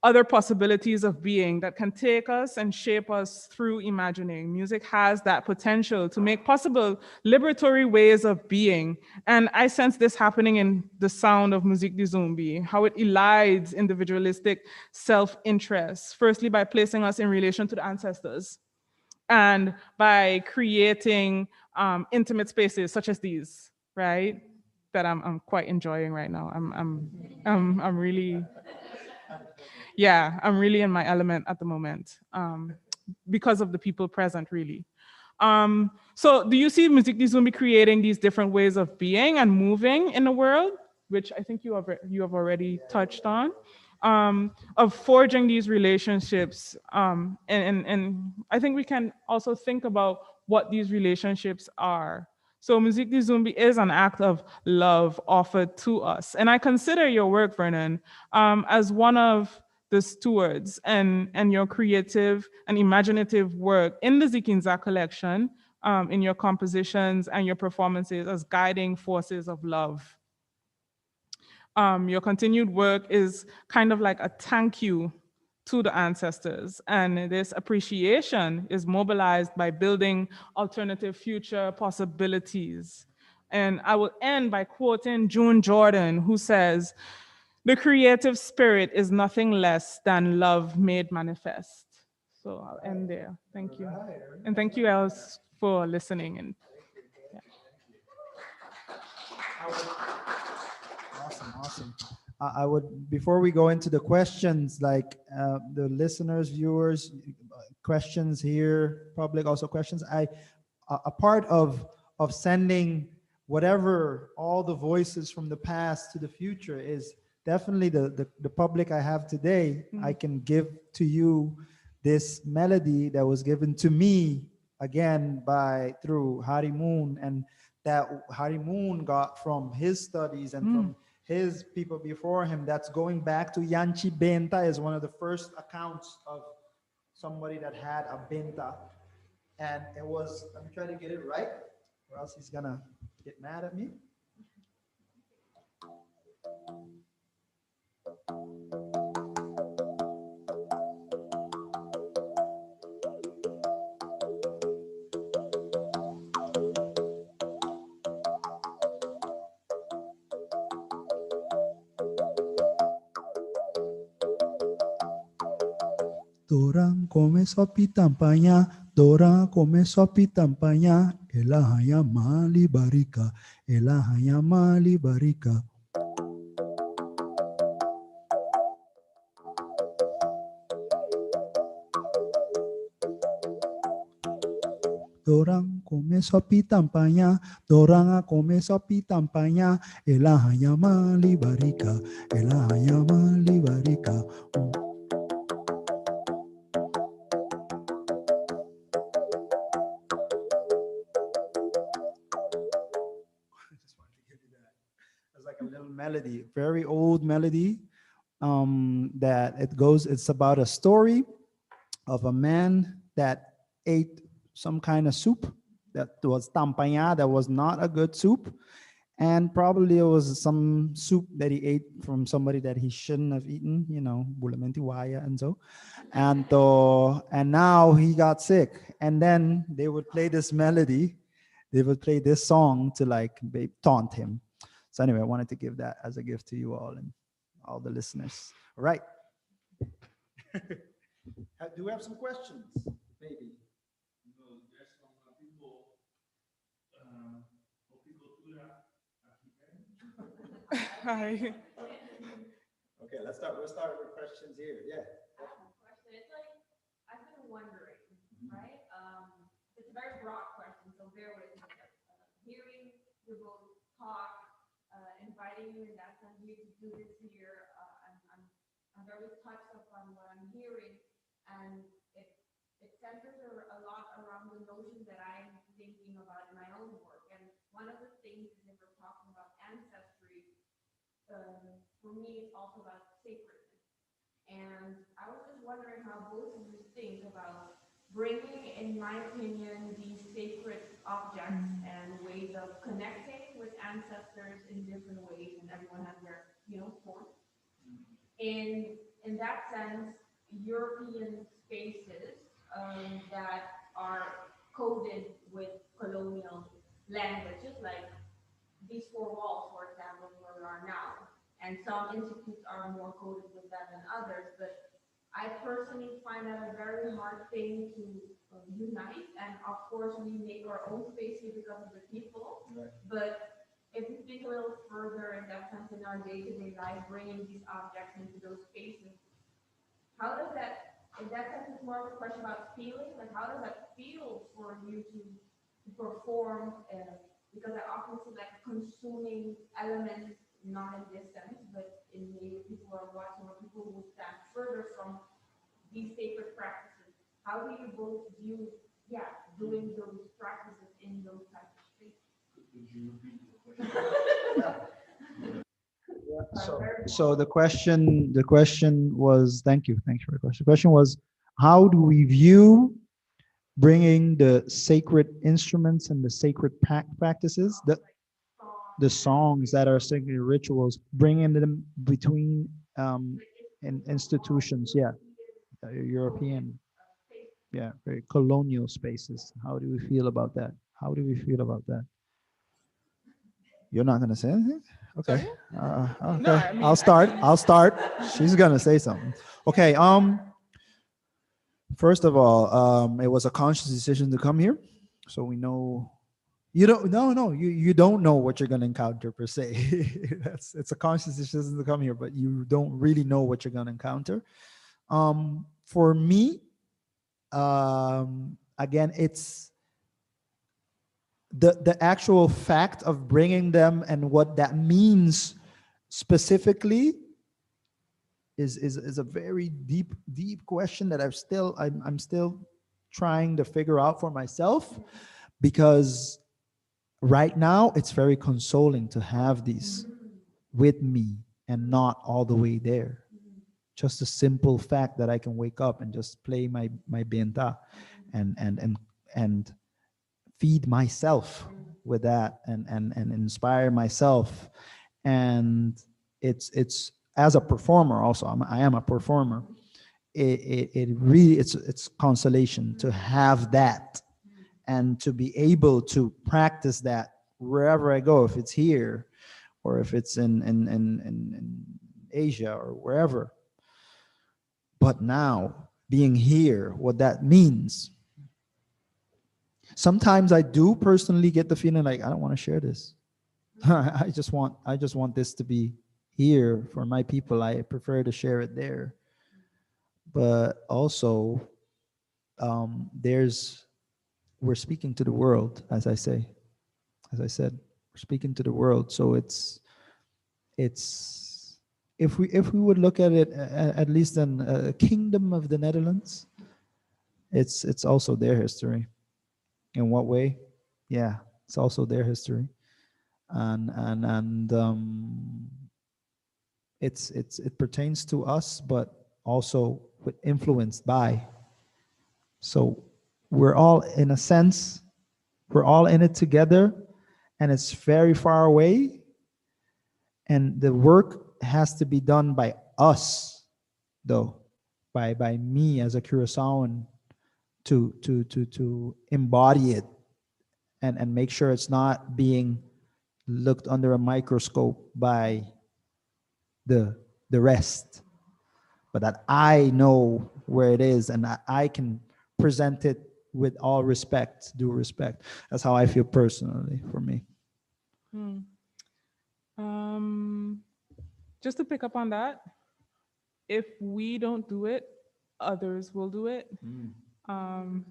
other possibilities of being that can take us and shape us through imagining. Music has that potential to make possible liberatory ways of being. And I sense this happening in the sound of Musique du Zumbi, how it elides individualistic self-interest, firstly by placing us in relation to the ancestors, and by creating intimate spaces such as these, right? That I'm quite enjoying right now. I'm really, yeah, I'm really in my element at the moment, because of the people present, really. So do you see Musique du Zumbi creating these different ways of being and moving in the world, which I think you have already touched on, of forging these relationships, and I think we can also think about what these relationships are. So Musique du Zumbi is an act of love offered to us. And I consider your work, Vernon, as one of the stewards and your creative and imaginative work in the Zikinza collection, in your compositions and your performances as guiding forces of love. Your continued work is kind of like a thank you to the ancestors. And this appreciation is mobilized by building alternative future possibilities. And I will end by quoting June Jordan, who says, "The creative spirit is nothing less than love made manifest." So I'll end there. Thank you. And thank you else for listening. And Awesome. I would, before we go into the questions, like the listeners, viewers, questions here, public also questions. A part of sending whatever, all the voices from the past to the future is definitely the public I have today. I can give to you this melody that was given to me again through Hari Moon, and that Hari Moon got from his studies and from his people before him. That's going back to Yanchi Benta, is one of the first accounts of somebody that had a Benta. And it was, let me try to get it right, or else he's gonna get mad at me. Dorang come sopi tampanya, dorang come sopi tampanya, elahaya mali barika, elahaya mali barika. Dorang come sopi tampanya, dorang come sopi tampanya, elahaya mali barika, elahaya mali barika. It's like a little melody, very old melody. That it's about a story of a man that ate some kind of soup that was tampaya, that was not a good soup. And probably it was some soup that he ate from somebody that he shouldn't have eaten, bulamenti waya and so. And now he got sick. And then they would play this melody, they would play this song to like taunt him. So anyway, I wanted to give that as a gift to you all and all the listeners. All right. Do we have some questions? Maybe. Hi. Okay, let's start. We'll start with questions here. Yeah. Question. It's like I've been wondering, right? It's a very broad question, so bear with me. Hearing you both talk, inviting you in that sense, you to do this here. I'm very touched upon what I'm hearing, and it centers a lot around the notion that I'm thinking about in my own work. And one of the things is if we're talking about ancestry, for me, it's also about sacredness. And I was just wondering how both of you think about bringing, in my opinion, these sacred objects and ways of connecting with ancestors in different ways, and everyone has their, form. In that sense, European spaces that are coded with colonial languages, like these four walls, for example, where we are now. And some institutes are more coded with that than others, but I personally find that a very hard thing to unite. And of course, we make our own space here because of the people. Right. But if we think a little further in that sense in our day-to-day life, bringing these objects into those spaces, how does that, in that sense, it's more of a question about feeling. Like, how does that feel for you to perform? Because I often see like consuming elements, not in this sense, but in maybe people who are watching or people who stand further from these sacred practices. How do you both view, doing those practices in those types of spaces? Could you repeat the question? So the question was, thank you for the question. The question was, how do we view bringing the sacred instruments and the sacred practices, the songs that are sacred rituals, bringing them between in institutions, European, very colonial spaces. How do we feel about that? You're not gonna say anything? Okay. Okay. No, I mean, I'll start. She's gonna say something. Okay. First of all, it was a conscious decision to come here, so we know. You don't. No. You don't know what you're gonna encounter per se. It's a conscious decision to come here, but you don't really know what you're gonna encounter. For me, again, it's the actual fact of bringing them and what that means specifically is a very deep question that I'm still trying to figure out for myself, because right now it's very consoling to have these with me and not all the way there. Just the simple fact that I can wake up and just play my benta and feed myself with that and inspire myself. And it's as a performer also, I am a performer. It really, it's consolation to have that and to be able to practice that wherever I go, if it's here or if it's in Asia or wherever. But now being here, what that means. Sometimes I do personally get the feeling like I don't want to share this. I just want this to be here for my people. I prefer to share it there. But also, we're speaking to the world, as I said, we're speaking to the world. So it's if we would look at it at least in a kingdom of the Netherlands, it's also their history. In what way? Yeah, it's also their history, and it pertains to us, but also with influenced by. So we're all, in a sense, we're all in it together, and it's very far away, and the work has to be done by us, though, by me as a Curaçaoan, to embody it, and make sure it's not being looked under a microscope by the the rest, but that I know where it is, and I can present it with all respect, due respect. That's how I feel personally for me. Hmm. Just to pick up on that, if we don't do it, others will do it. Um,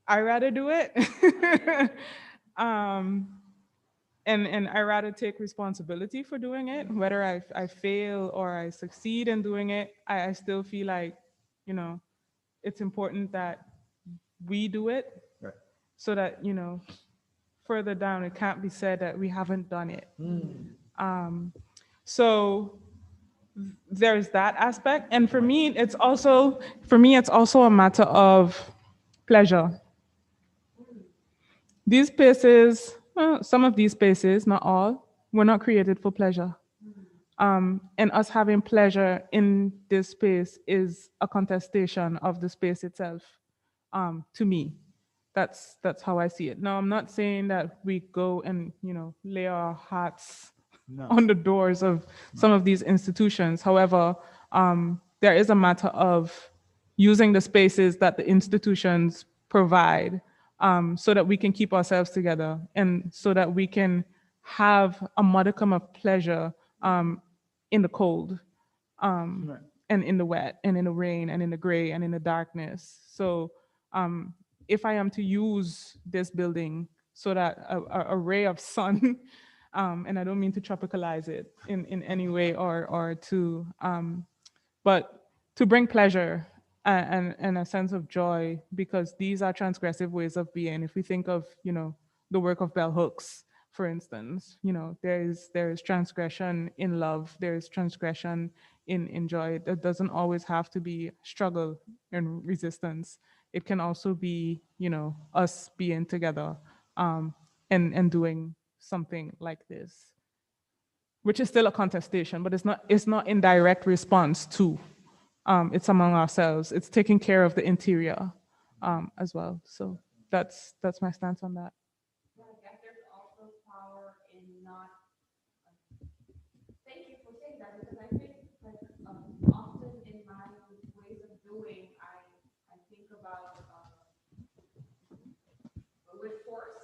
I rather do it. um, and I rather take responsibility for doing it. Whether I fail or I succeed in doing it, I still feel like, you know, it's important that we do it, Right. so that, further down, it can't be said that we haven't done it. So there's that aspect. And for me, it's also a matter of pleasure. These spaces, some of these spaces, not all, were not created for pleasure. And us having pleasure in this space is a contestation of the space itself. To me, that's how I see it. Now, I'm not saying that we go and lay our hats No. on the doors of some of these institutions. However, there is a matter of using the spaces that the institutions provide, so that we can keep ourselves together, and so that we can have a modicum of pleasure in the cold, Right. and in the wet, and in the rain, and in the gray, and in the darkness. So if I am to use this building so that a ray of sun, and I don't mean to tropicalize it in any way, or to, but to bring pleasure and a sense of joy, because these are transgressive ways of being. If we think of, the work of bell hooks, for instance, there is transgression in love, there is transgression in joy. That doesn't always have to be struggle and resistance. It can also be, us being together, and doing something like this, which is still a contestation, but it's not in direct response to. It's among ourselves. It's taking care of the interior, as well. So that's my stance on that. Yeah, I guess there's also power in not. Thank you for saying that, because I think like often in my ways of doing, I think about with force.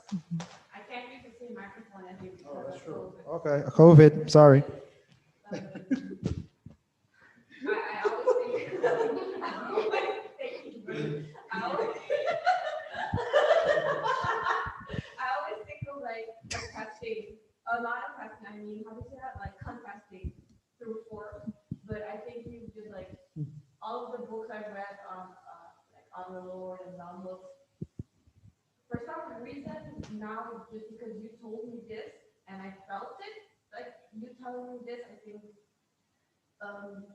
I can't use the same microphone as you because of COVID. Okay, COVID. Sorry. I always think. Thank you. I always, I always think of like testing, not a testing. I mean, how do you say that? Like contesting through force. But I think you just like all of the books I've read like on the Lord and on books. For some reason now, just because you told me this and I felt it, like you telling me this, I think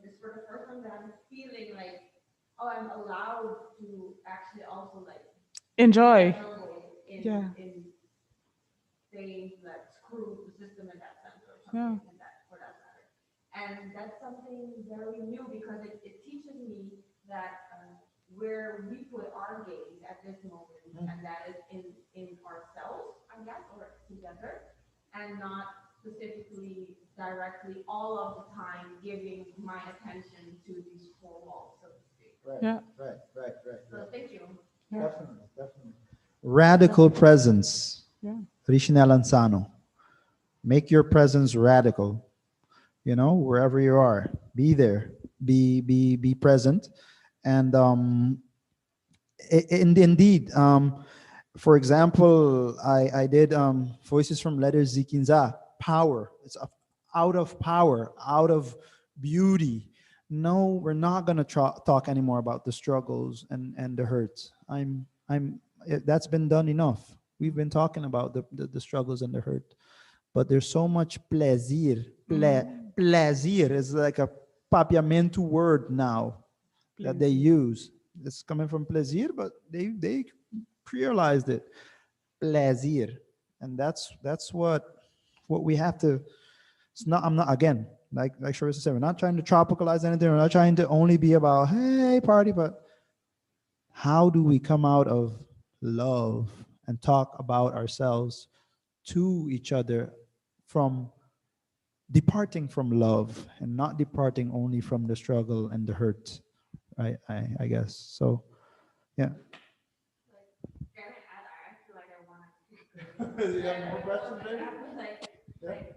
it's for the first time that I'm feeling like, oh, I'm allowed to actually also like Enjoy. vulnerable Yeah. in saying like screw the system in that sense or Yeah. something in that for that matter. And that's something very new because it teaches me that where we put our gaze at this moment, and that is in ourselves, I guess, or together, and not specifically directly all of the time giving my attention to these four walls, so to speak. Yeah. radical presence. Yeah. Rishinel Ansano. Make your presence radical. You know, wherever you are, be there, be present, and indeed, for example, I did Voices from Letters Zikinza, power. It's out of power, out of beauty. No, we're not going to talk anymore about the struggles and the hurts. That's been done enough. We've been talking about the struggles and the hurt, but there's so much plaisir. Plaisir is like a papiamento word now that they use. It's coming from plaisir, but they creolized it, plaisir, and that's what we have to. It's not. I'm not again. Like Charissa said, we're not trying to tropicalize anything. We're not trying to only be about hey party, but how do we come out of love and talk about ourselves to each other from departing from love and not departing only from the struggle and the hurt, right? I guess so. Yeah.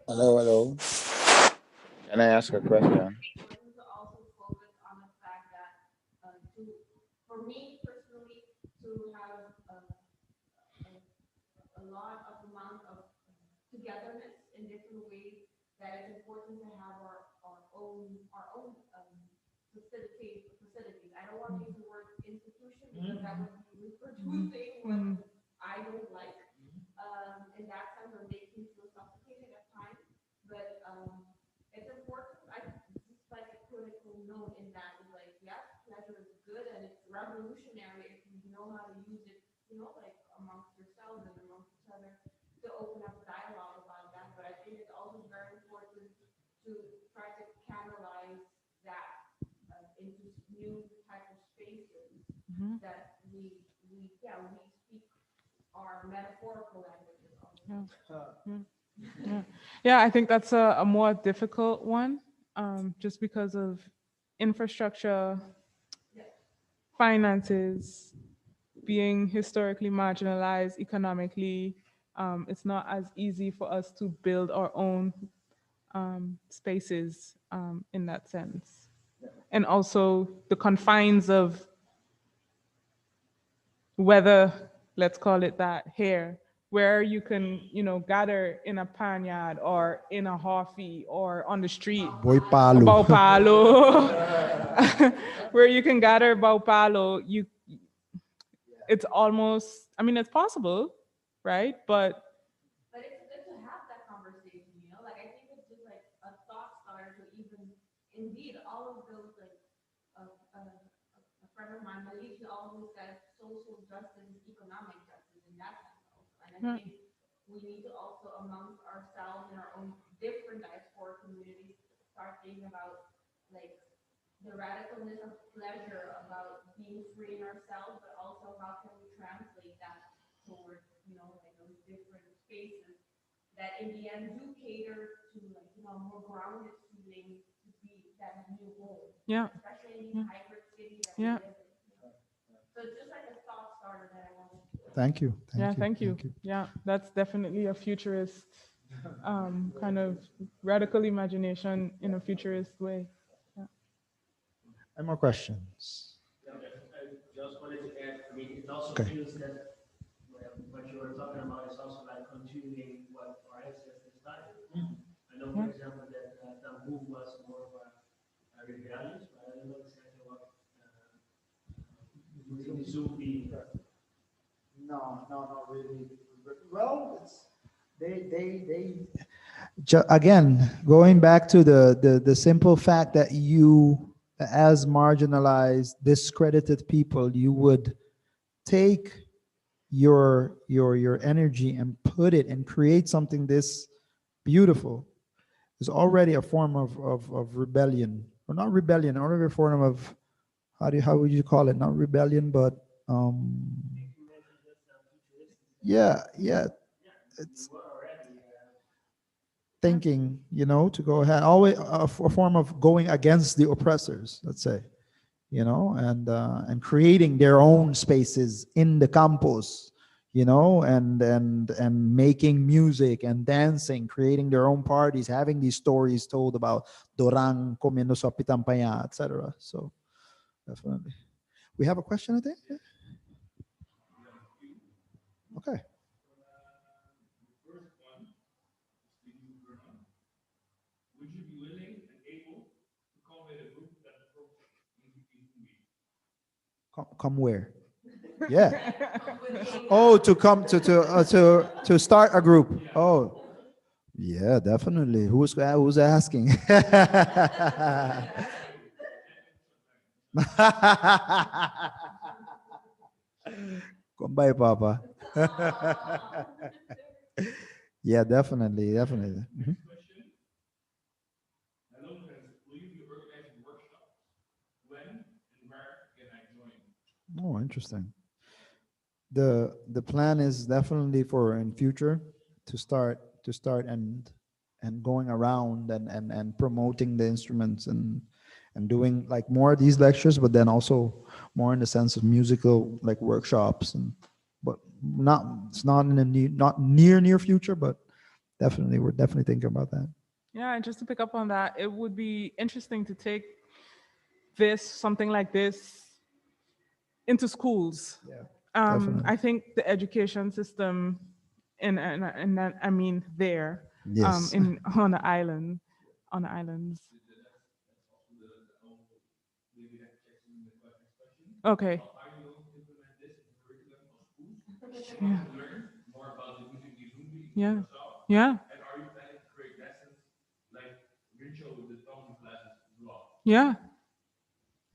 Hello, hello. Can I ask a question? To also focus on the fact that for me personally, to have a lot of amount of togetherness in different ways, that it's important to have our own facilities. I don't want to use the word institution because that would be reproducing what I don't like. In that sense, or makes me feel suffocated at times. But it's important. Just like a critical note in that is like, yes, pleasure is good and it's revolutionary if you know how to use it, you know, like amongst yourselves and amongst each other to open up dialogue about that. But I think it's also very important to try to canalize that into new type of spaces that we speak our metaphorical languages. Yeah, I think that's a more difficult one, just because of infrastructure, finances, being historically marginalized economically. It's not as easy for us to build our own spaces in that sense. And also the confines of weather, let's call it that, here, where you can, gather in a panyard or in a hoffy or on the street. Boy palo. Bao palo. Where you can gather bao palo, it's almost, it's possible, right? But it's good to have that conversation, like I think it's just like a thought starter to even, indeed, all of those, like a friend of mine, Malaysia, always says social justice, economic justice in that sense also. And I think we need to also amongst ourselves in our own different diaspora communities start thinking about like the radicalness of pleasure about being free in ourselves, but also how can we translate that towards, like those different spaces that in the end do cater to like, more grounded feeling to be that new home. Yeah. Especially in these hybrid cities that we live in. So it's just like a thought starter that I wanted to. Thank you. Thank you. Yeah, that's definitely a futurist kind of radical imagination in a futurist way. Any more questions? I just wanted to add, it also Okay. feels that what you were talking about is also like continuing what our ancestors started. I know, for example, that Tambu was more of a rebellious, but I don't know exactly what ZUMBI. No, not really. Well, again, going back to the simple fact that you, as marginalized, discredited people, you would take your energy and put it and create something this beautiful is already a form of rebellion, or not rebellion, already a form of how would you call it? Not rebellion, but yeah, it's thinking, to go ahead, always a form of going against the oppressors, let's say, and creating their own spaces in the campus, and making music and dancing, creating their own parties, having these stories told about dorang comiendo sopitampaya, etc. So definitely, we have a question, I think. Yeah. Okay. Would you be willing and able to come with a group that approaches music? Come where? Yeah. Oh, to come to start a group. Oh, yeah, definitely. Who's asking? Kumbay, Papa. Yeah, definitely, definitely. Mhm. Hello, friends. Will you be organizing workshops? When and where can I join? Oh, interesting. The plan is definitely for in future to start and going around and promoting the instruments and doing like more of these lectures, but then also more in the sense of musical like workshops and but not it's not in the not near future, but definitely we're definitely thinking about that. Yeah, and just to pick up on that, it would be interesting to take something like this, into schools. Yeah, definitely. I think the education system, and that, I mean there, Yes. in on the island, on the islands. Okay. Yeah. More about the music ZUMBI. Yeah. Yeah. And are you planning to create lessons like Rincho with the Tom classes as well? Yeah.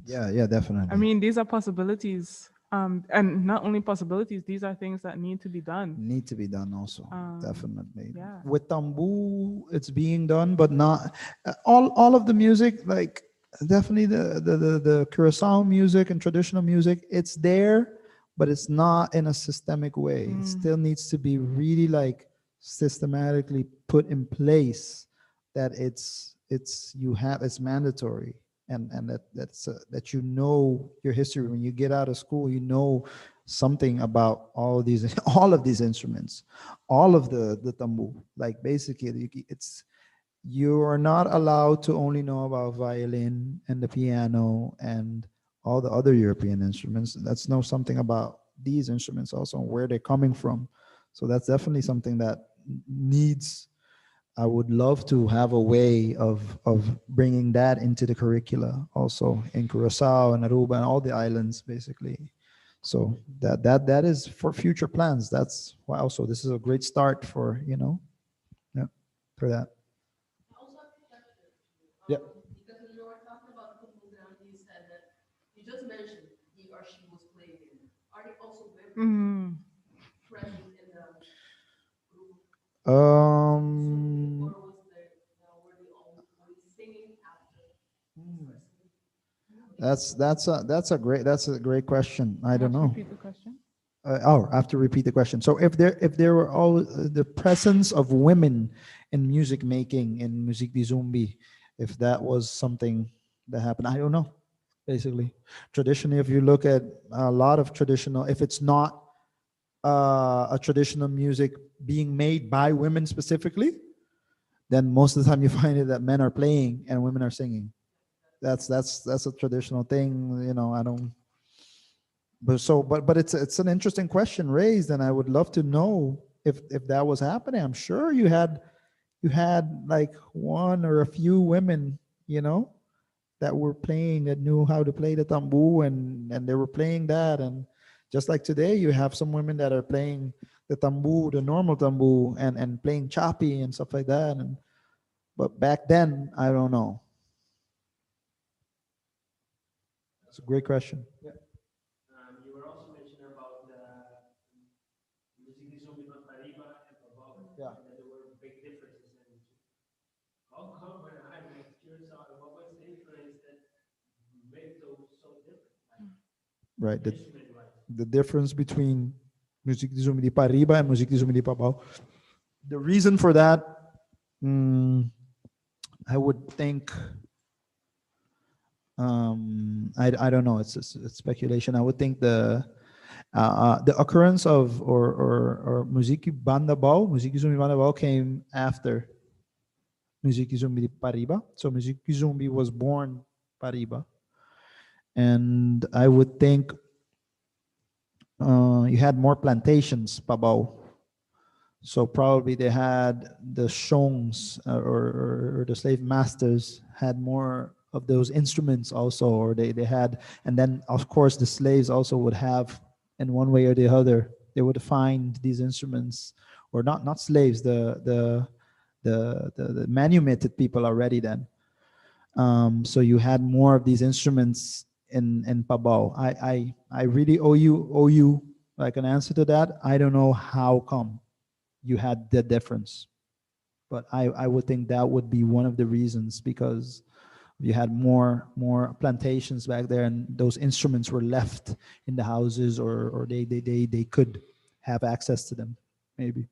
Yeah, definitely. I mean, these are possibilities. And not only possibilities, these are things that need to be done. Need to be done also. Definitely. yeah. With tambu, it's being done, but not all of the music, like definitely the Curacao music and traditional music, it's there, but it's not in a systemic way. It still needs to be really like systematically put in place that it's mandatory and that your history when you get out of school, something about all of these all of these instruments, all of the tambu. Like basically you are not allowed to only know about violin and the piano and all the other European instruments. Let's know something about these instruments also and where they're coming from. So that's definitely something that needs. I would love to have a way of bringing that into the curricula also in Curacao and Aruba and all the islands basically. So that is for future plans. That's why also this is a great start for yeah, for that. Also have a question. Yeah. Because when you were talking about Kumbugam, you said that you just mentioned he or she was playing in. Are they also women present in the group? Um, Or were they all only singing after? that's a great question. I don't know. Repeat the question. I have to repeat the question. So if there were all the presence of women in music making in Music di Zumbi, if that was something that happened, I don't know. Basically, traditionally, if you look at a lot of traditional, if it's not a traditional music being made by women specifically, then most of the time you find it that men are playing and women are singing. That's a traditional thing. I don't. But it's an interesting question raised, and I would love to know if that was happening. I'm sure you had like one or a few women, that were playing, that knew how to play the tambu, and they were playing that. And just like today, you have some women that are playing the tambu, the normal tambu, and playing chapi and stuff like that. And but back then, I don't know. It's a great question. You were also mentioning about the music zombie not Pariba and Babao. Yeah. And that there were big differences in the two. How come when I went to Curacao, what was the influence that made those so different? Right. The, Instrument-wise. the difference between Music di Zumbi di Pariba and Music di Zumbi di Papao. The reason for that, I would think, I don't know, it's speculation. I would think The occurrence of or Musiki Zumbi Bandabao came after Musiki Zumbi Pariba. So Musiki Zumbi was born Pariba, and I would think you had more plantations Pabao. So probably they had the shongs or the slave masters had more of those instruments also, or they had, and then of course the slaves also would have, in one way or the other, they would find these instruments, or not slaves, the manumitted people already then. So you had more of these instruments in Pabao. I really owe you like an answer to that. I don't know how come you had the difference. But I would think that would be one of the reasons, because you had more plantations back there, and those instruments were left in the houses, or they could have access to them. Maybe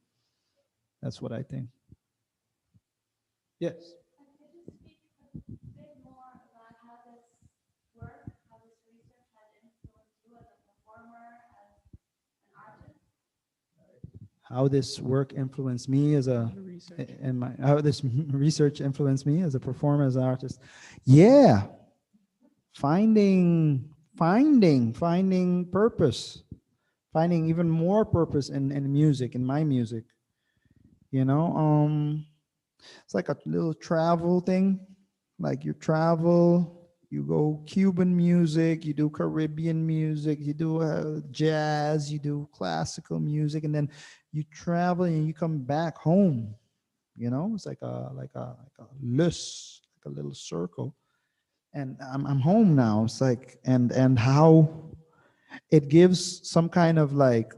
that's what I think. Yes. How this work influenced me as a The research. and my how this research influenced me as a performer, as an artist. Yeah, finding purpose, finding even more purpose in music, in my music. You know, it's like a little travel thing. Like you travel, you go Cuban music, you do Caribbean music, you do jazz, you do classical music, and then you travel and you come back home. You know, it's like a lus, like a little circle. And I'm home now. It's like, and how it gives some kind of like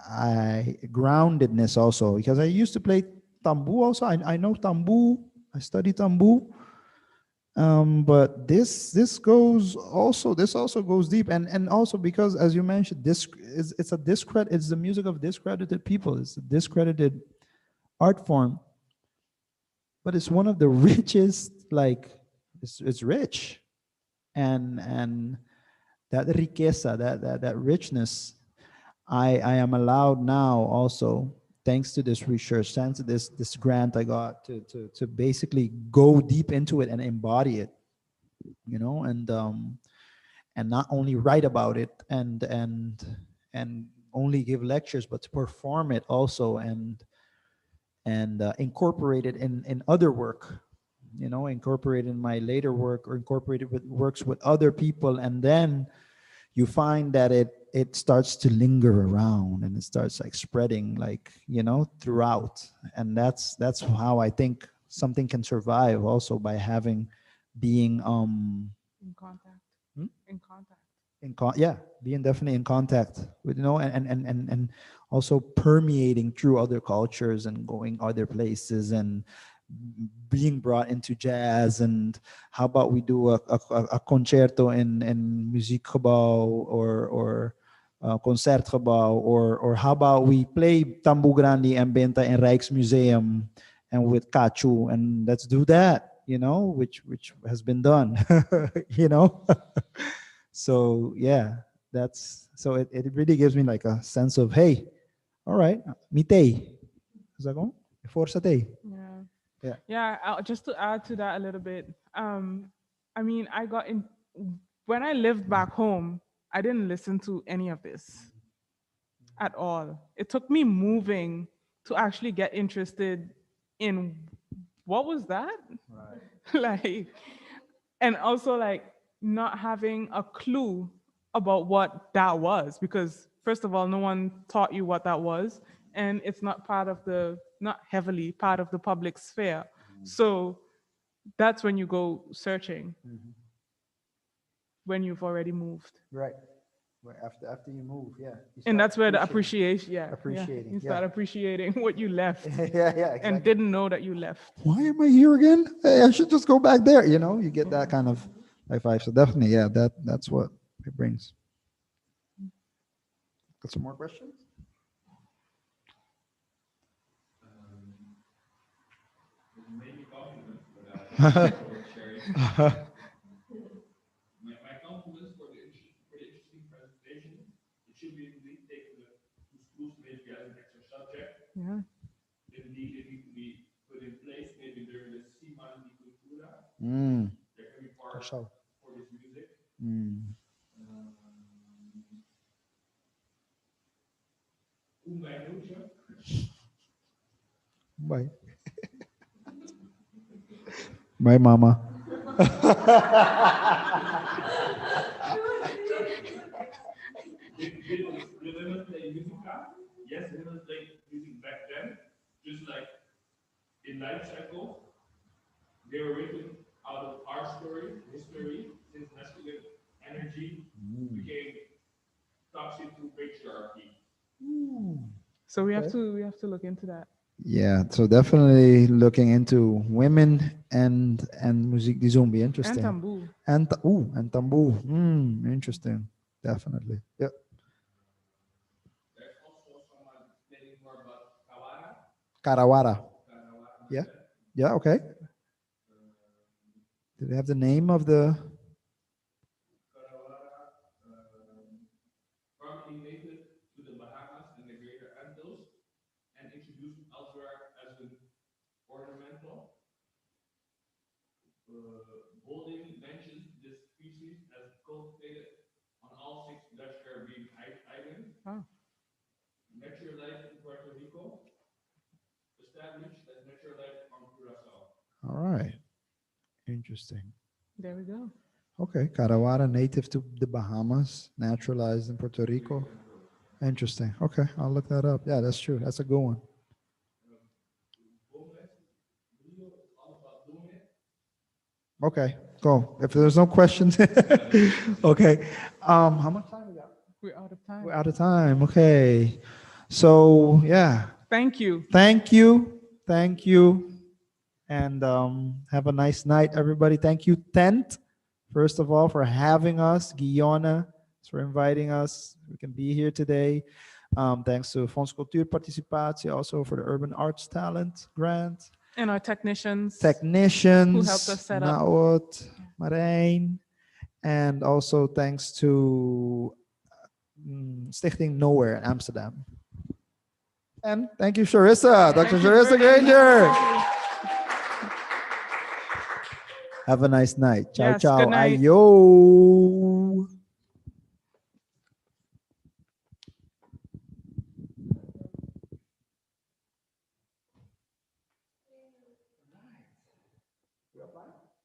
I groundedness also, because I used to play tambu also. I know tambu. I study tambu. But this also goes deep, and also because, as you mentioned, this is it's a discredit. It's the music of discredited people. It's a discredited art form, but it's one of the richest. Like it's rich, and that riqueza, that richness, I am allowed now also, thanks to this research, thanks to this grant I got, to basically go deep into it and embody it, you know, and not only write about it and only give lectures, but to perform it also, and incorporate it in other work, you know, incorporate in my later work, or incorporate it with works with other people, and then you find that it starts to linger around, and it starts like spreading, like, you know, throughout. And that's how I think something can survive, also by having being In contact. Hmm? In contact. yeah, being definitely in contact with, you know, and also permeating through other cultures and going other places, and being brought into jazz. And how about we do a concerto in muziekgebouw, or concertgebouw, or how about we play Tambu Grandi and Benta in Rijksmuseum and with Kachu, and let's do that, you know, which has been done. You know. So yeah, that's so it really gives me like a sense of, hey, all right, mitei. Is that going? Forçatei. Yeah. Yeah. Yeah. Just to add to that a little bit. I mean, I got in when I lived back home. I didn't listen to any of this at all. It took me moving to actually get interested in what was that? Like, and also like not having a clue about what that was, because first of all, no one taught you what that was, and it's not part of the not heavily part of the public sphere. So that's when you go searching, when you've already moved. Right. Right. After you move, yeah. You And start that's where the appreciating. appreciation, yeah, Appreciating, you yeah. start appreciating what you left Yeah, yeah, and exactly. didn't know that you left. Why am I here again? Hey, I should just go back there. You know, you get that kind of like vibe. So definitely, yeah, that's what it brings. Got some more questions? should we indeed take the schools maybe as an extra subject? Yeah. Indeed, it needs to be put in place maybe during the Simon di Cultura. Mm. There can be part So. for this music. Mm. Bye. Bye, Mama. Did women play musica? Yes, women played music back then, just like in life cycle. They were written out of our story, history, since masculine energy became toxic to patriarchy. So we have to look into that. Yeah, so definitely looking into women and music di zombie, interesting. And tambu. And tambu. Interesting. Definitely. Yeah. There's also someone explaining more about Kawara. Karawara. Yeah. Yeah, okay. Do they have the name of the Probably native to the Bahamas and the Greater Antilles, and introduced elsewhere as an ornamental. Bolding mentions this species as cultivated on all 6 Dutch Caribbean islands. Oh. Naturalized in Puerto Rico, established as naturalized on Curacao. All right. Interesting. There we go. Okay, Karawara, native to the Bahamas, naturalized in Puerto Rico. Interesting. Okay, I'll look that up. Yeah, that's true. That's a good one. Okay, go. If there's no questions, okay. How much time we got? We're out of time. We're out of time. Okay. So yeah. Thank you. Thank you. Thank you. And have a nice night, everybody. Thank you, Tent, first of all, for having us. Guiona, for inviting us. We can be here today. Thanks to Fonds Cultuur Participatie, also for the Urban Arts Talent Grant. And our technicians. Who helped us set up. Naot, Marijn. And also thanks to Stichting Nowhere in Amsterdam. And thank you, Sharissa, Dr. Sharissa Granger. Have a nice night. Ciao, Yes, ciao. good night. Ayo.